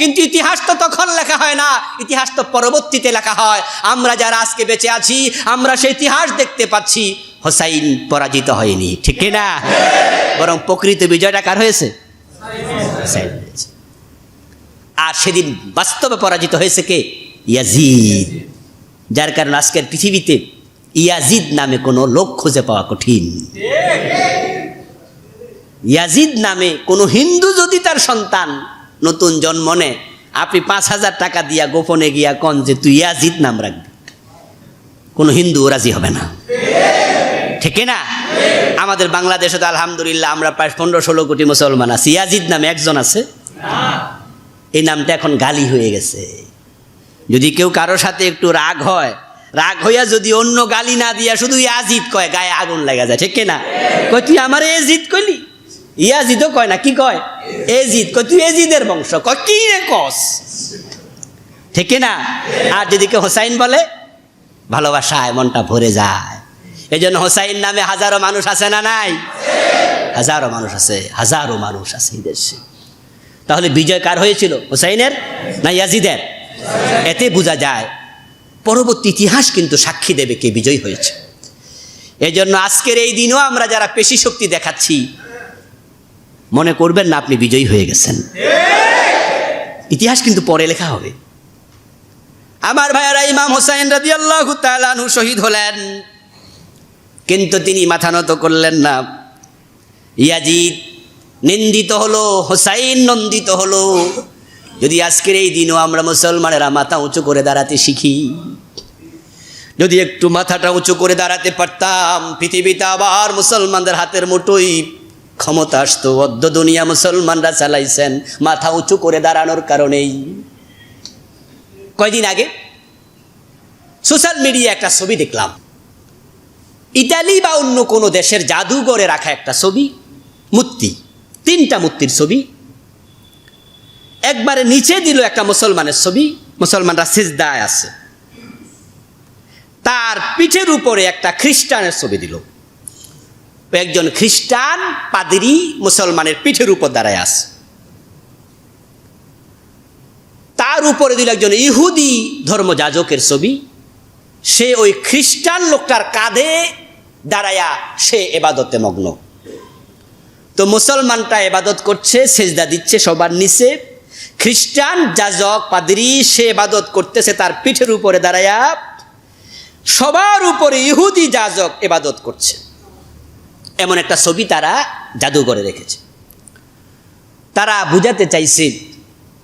কিন্তু ইতিহাস তো তখন লেখা হয় না, ইতিহাস তো পরবর্তীতে লেখা হয়। আমরা যারা আজকে বেঁচে আছি, আমরা সেই ইতিহাস দেখতে পাচ্ছি হুসাইন পরাজিত হয়নি, ঠিক না? বরং প্রকৃত বিজয়টা কার হয়েছে? হুসাইন হয়েছে। আর সেদিন বাস্তবে পরাজিত হয়েছে কে? ইয়াজিদ। যার কারণে আজকের পৃথিবীতে ইয়াজিদ নামে কোনো লোক খুঁজে পাওয়া কঠিন। ইয়াজিদ নামে কোনো হিন্দু যদি তার সন্তান নতুন জন্ম নেয়, আপনি ৫,০০০ টাকা দিয়া গোপনে গিয়া কন যে তুই ইয়াজিদ নাম রাখবি, কোনো হিন্দু রাজি হবে না, ঠিক না? আমাদের বাংলাদেশে তো আলহামদুলিল্লাহ আমরা প্রায় ১৫-১৬ কোটি মুসলমান আছি, ইয়াজিদ নামে একজন আছে? এই নামটা এখন গালি হয়ে গেছে। যদি কেউ কারোর সাথে একটু রাগ হয়, রাগ হইয়া যদি অন্য গালি না দিয়া শুধু ইয়াজিদ কয়, গায়ে আগুন লাগা যায়, ঠিক না? কই তুই আমার এজিদ কইলি? ইয়াজিদও কয় না, কি কয়? এজিদ। কই তুই এজিদের বংশ, কয় কি রে কস, ঠিক না? আর যদি কেউ হোসাইন বলে, ভালোবাসায় মনটা ভরে যায়। এই জন্য হোসাইন নামে হাজারো মানুষ আছে না নাই? হাজারো মানুষ আছে, হাজারো মানুষ আছে এই দেশে। তাহলে বিজয় কার হয়েছিল, হোসাইনের না ইয়াজিদের? এতে বোঝা যায় পরবর্তী ইতিহাস কিন্তু সাক্ষী দেবে কে বিজয় হয়েছে। এই জন্য আজকের এই দিনও আমরা যারা পেশি শক্তি দেখাচ্ছি, মনে করবেন না আপনি বিজয়ী হয়ে গেছেন। ইতিহাস কিন্তু পরে লেখা হবে। আমার ভাইয়েরা, ইমাম হোসাইন রাদিয়াল্লাহু তাআলা আনহু শহীদ হলেন, কিন্তু তিনি মাথা নত করলেন না। ইয়াজিদ নিন্দিত হলো, হোসাইন নন্দিত হলো। যদি আজকের এই দিনও আমরা মুসলমানেরা মাথা উঁচু করে দাঁড়াতে শিখি, যদি একটু মাথাটা উঁচু করে দাঁড়াতে পারতাম, পৃথিবীতে আবার মুসলমানদের হাতের মুঠোই ক্ষমতা আসতো। অর্ধ দুনিয়া মুসলমানরা চালাইছেন মাথা উঁচু করে দাঁড়ানোর কারণেই। কয়দিন আগে সোশ্যাল মিডিয়ায় একটা ছবি দেখলাম, ইতালি বা অন্য কোনো দেশের জাদুঘরে রাখা একটা ছবি, মূর্তি, 3টা মূর্তির ছবি। একবারে নিচে দিল একটা মুসলমানের ছবি, মুসলমানরা সিজদায় আছে। তার পিঠের উপরে একটা খ্রিস্টানের ছবি দিল। একজন খ্রিস্টান পাদ্রী মুসলমানের পিঠের উপর দাঁড়ায় আছে। তার উপরে দিল একজন ইহুদি ধর্মযাজকের ছবি। সে ওই খ্রিস্টান লোকটার কাঁধে দাঁড়ায়া সে এবাদতে মগ্ন। তো মুসলমানটা এবাদত করছে, সেজদা দিচ্ছে সবার নিচে। খ্রিস্টান যাজক পাদ্রী সে এবাদত করতেছে তার পিঠের উপরে দাঁড়ায়া। সবার উপরে ইহুদি যাজক এবাদত করছে। এমন একটা ছবি তারা জাদুঘরে রেখেছে। তারা বুঝাতে চাইছে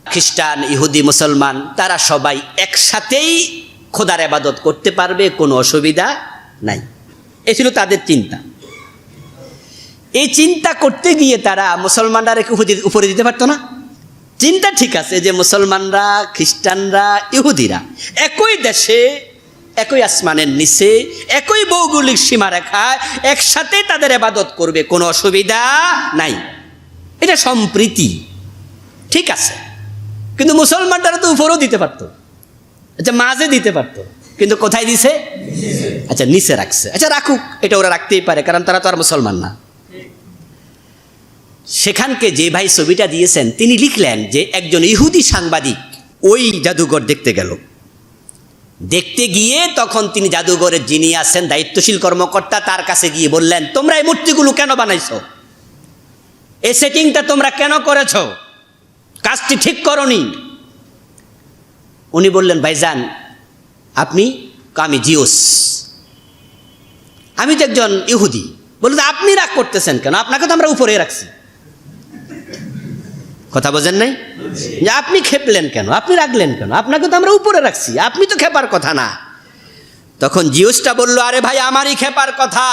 খ্রিস্টান, ইহুদি, মুসলমান তারা সবাই একসাথেই খোদার ইবাদত করতে পারবে, কোনো অসুবিধা নাই। এ ছিল তাদের চিন্তা। এই চিন্তা করতে গিয়ে তারা মুসলমানরা রেখে উপরে দিতে পারতো না। চিন্তা ঠিক আছে যে মুসলমানরা, খ্রিস্টানরা, ইহুদিরা একই দেশে, একই আসমানের নিচে, একই ভৌগোলিক সীমারেখায় একসাথে তাদের ইবাদত করবে, কোনো অসুবিধা নাই। এটা সম্প্রীতি, ঠিক আছে। কিন্তু মুসলমানরা তো উপরেও দিতে পারতো, আচ্ছা মাঝে দিতে পারতো, কিন্তু কোথায় দিছে? আচ্ছা নিচে রাখছে। আচ্ছা রাখুক, এটা ওরা রাখতেই পারে, কারণ তারা তো আর মুসলমান না। সেখানকে যে ভাই ছবিটা দিয়েছেন তিনি লিখলেন যে একজন ইহুদি সাংবাদিক ওই জাদুঘর দেখতে গেল। দেখতে গিয়ে তখন তিনি জাদুঘরের যিনি আছেন দায়িত্বশীল কর্মকর্তা, তার কাছে গিয়ে বললেন, তোমরা এই মূর্তিগুলো কেন বানাইছো? এই সেটিংটা তোমরা কেন করেছো? কাজটি ঠিক করনি। উনি বললেন, ভাইজান আপনি? আমি জিউস, আমি তো একজন ইহুদি। বললেন, আপনি রাগ করতেছেন কেন? আপনাকে তো আমরা উপরে রাখছি। কথা বোঝেন নাই? যে আপনি খেপলেন কেন, আপনি রাখলেন কেন? আপনাকে তো আমরা উপরে রাখছি, আপনি তো খেপার কথা না। তখন জিউসটা বলল, আরে ভাই আমারই খেপার কথা,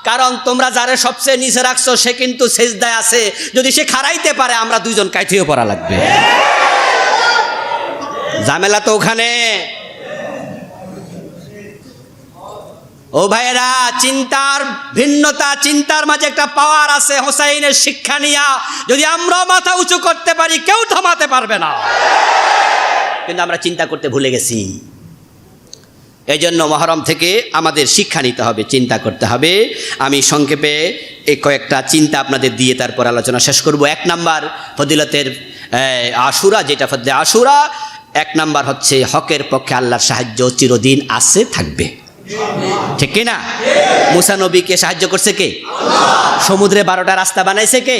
কারণ তোমরা যারে সবচেয়ে নিচে রাখছো সে কিন্তু সেজদায় আছে। যদি সে খাড়াইতে পারে আমরা দুইজন কাইথিয়ে পড়া লাগবে। ঝামেলা তো ওখানে। ও ভাইয়েরা, চিন্তার ভিন্নতা, চিন্তার মাঝে একটা পাওয়ার আছে। হোসাইনের শিক্ষা নিয়া যদি আমরা মাথা উঁচু করতে পারি কেউ থামাতে পারবে না। কিন্তু আমরা চিন্তা করতে ভুলে গেছি। এই জন্য মহরম থেকে আমাদের শিক্ষা নিতে হবে, চিন্তা করতে হবে। আমি সংক্ষেপে এই কয়েকটা চিন্তা আপনাদের দিয়ে তারপর আলোচনা শেষ করব। 1 নাম্বার ফজিলতের আশুরা, যেটা ফজলে আশুরা, 1 নাম্বার হচ্ছে হকের পক্ষে আল্লাহর সাহায্য চিরদিন আছে, থাকবে। ঠিক কি না? মুসা নবীকে সাহায্য করছে কে? সমুদ্রে 12টা রাস্তা বানাইছে কে?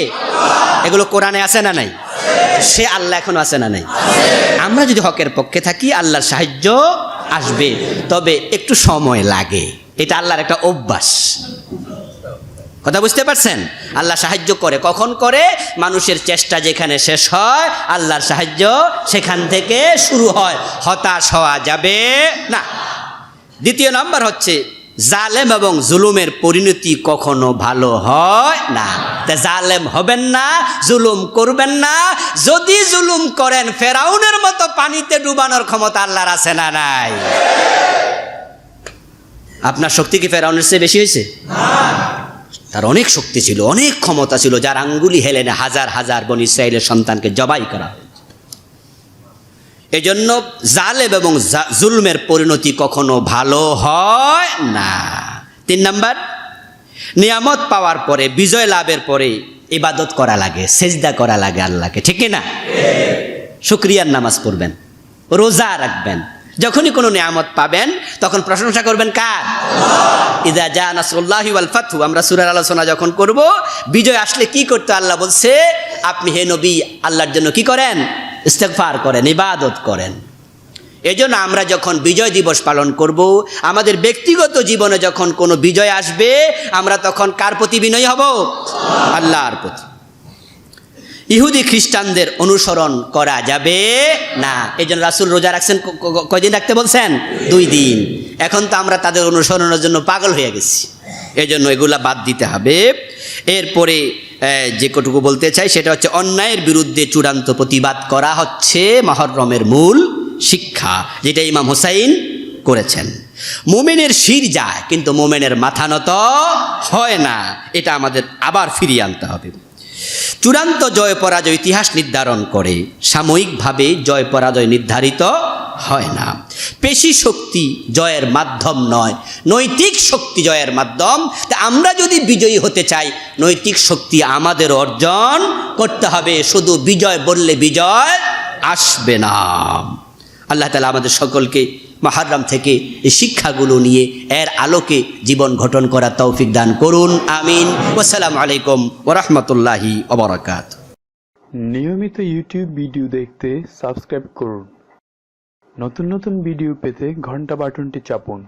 এগুলো কোরআনে আছে না নাই? সে আল্লাহ এখনো আছে না নাই? আমরা যদি হকের পক্ষে থাকি আল্লাহর সাহায্য আসবে, তবে একটু সময় লাগে। এটা আল্লাহর একটা অভ্যাস। কথা বুঝতে পারছেন? আল্লাহ সাহায্য করে, কখন করে? মানুষের চেষ্টা যেখানে শেষ হয় আল্লাহর সাহায্য সেখান থেকে শুরু হয়। হতাশ হওয়া যাবে না। 2 নাম্বার হচ্ছে জালেম এবং জুলুমের পরিণতি কখনো ভালো হয় না। তা জালেম হবেন না, জুলুম করবেন না। যদি জুলুম করেন ফেরাউনের মতো পানিতে ডুবানোর ক্ষমতা আল্লাহর আছে না নাই? আপনার শক্তি কি ফেরাউনের চেয়ে বেশি হয়েছে? তার অনেক শক্তি ছিল, অনেক ক্ষমতা ছিল, যার আঙ্গুলি হেলে না হাজার হাজার বনী ইসরাইলের সন্তানকে জবাই করা। এজন্য জালেম এবং জুলমের পরিণতি কখনো ভালো হয় না। 3 নাম্বার, নিয়ামত পাওয়ার পরে, বিজয় লাভের পরে ইবাদত করা লাগে, সেজদা করা লাগে আল্লাহকে। ঠিক না? শুকরিয়ার নামাজ পড়বেন, রোজা রাখবেন। যখনই কোনো নিয়ামত পাবেন তখন প্রশংসা করবেন কার? ইযা জা নাসরুল্লাহি ওয়াল ফাতহু। আমরা সূরার আলোচনা যখন করব, বিজয় আসলে কি করতে আল্লাহ বলছে, আপনি হে নবী আল্লাহর জন্য কি করেন? ইস্তেগফার করেন, ইবাদত করেন। এজন্য আমরা যখন বিজয় দিবস পালন করব, আমাদের ব্যক্তিগত জীবনে যখন কোনো বিজয় আসবে, আমরা তখন কার প্রতি বিনয়ী হব? আল্লাহর প্রতি। ইহুদি খ্রিস্টানদের অনুসরণ করা যাবে না। এই জন্য রাসূল রোজা রাখছেন, কয়দিন রাখতে বলছেন? 2 দিন। এখন তো আমরা তাদের অনুসরণের জন্য পাগল হয়ে গেছি, এই জন্য এগুলা বাদ দিতে হবে। এরপরে যে কটুকু বলতে চাই সেটা হচ্ছে, অন্যায়ের বিরুদ্ধে চূড়ান্ত প্রতিবাদ করা হচ্ছে মুহররমের মূল শিক্ষা, যেটা ইমাম হুসাইন করেছেন। মুমিনের শির যায় কিন্তু মুমিনের মাথা নত হয় না, এটা আমাদের আবার ফিরিয়ে আনতে হবে। চূড়ান্ত জয় পরাজয় ইতিহাস নির্ধারণ করে, সাময়িকভাবে জয় পরাজয় নির্ধারিত হয় না। পেশি শক্তি জয়ের মাধ্যম নয়, নৈতিক শক্তি জয়ের মাধ্যম। তা আমরা যদি বিজয়ী হতে চাই, নৈতিক শক্তি আমাদের অর্জন করতে হবে। শুধু বিজয় বললে বিজয় আসবে না। আল্লাহ তাআলা আমাদের সকলকে মুহররম থেকে এই শিক্ষাগুলো নিয়ে এর আলোকে জীবন গঠন করার তৌফিক দান করুন। আমিন। আসসালামু আলাইকুম ওয়া রাহমাতুল্লাহি ওয়া বারাকাতুহু। নিয়মিত ইউটিউব ভিডিও দেখতে সাবস্ক্রাইব করুন। নতুন নতুন ভিডিও পেতে ঘন্টা বাটনটি চাপুন।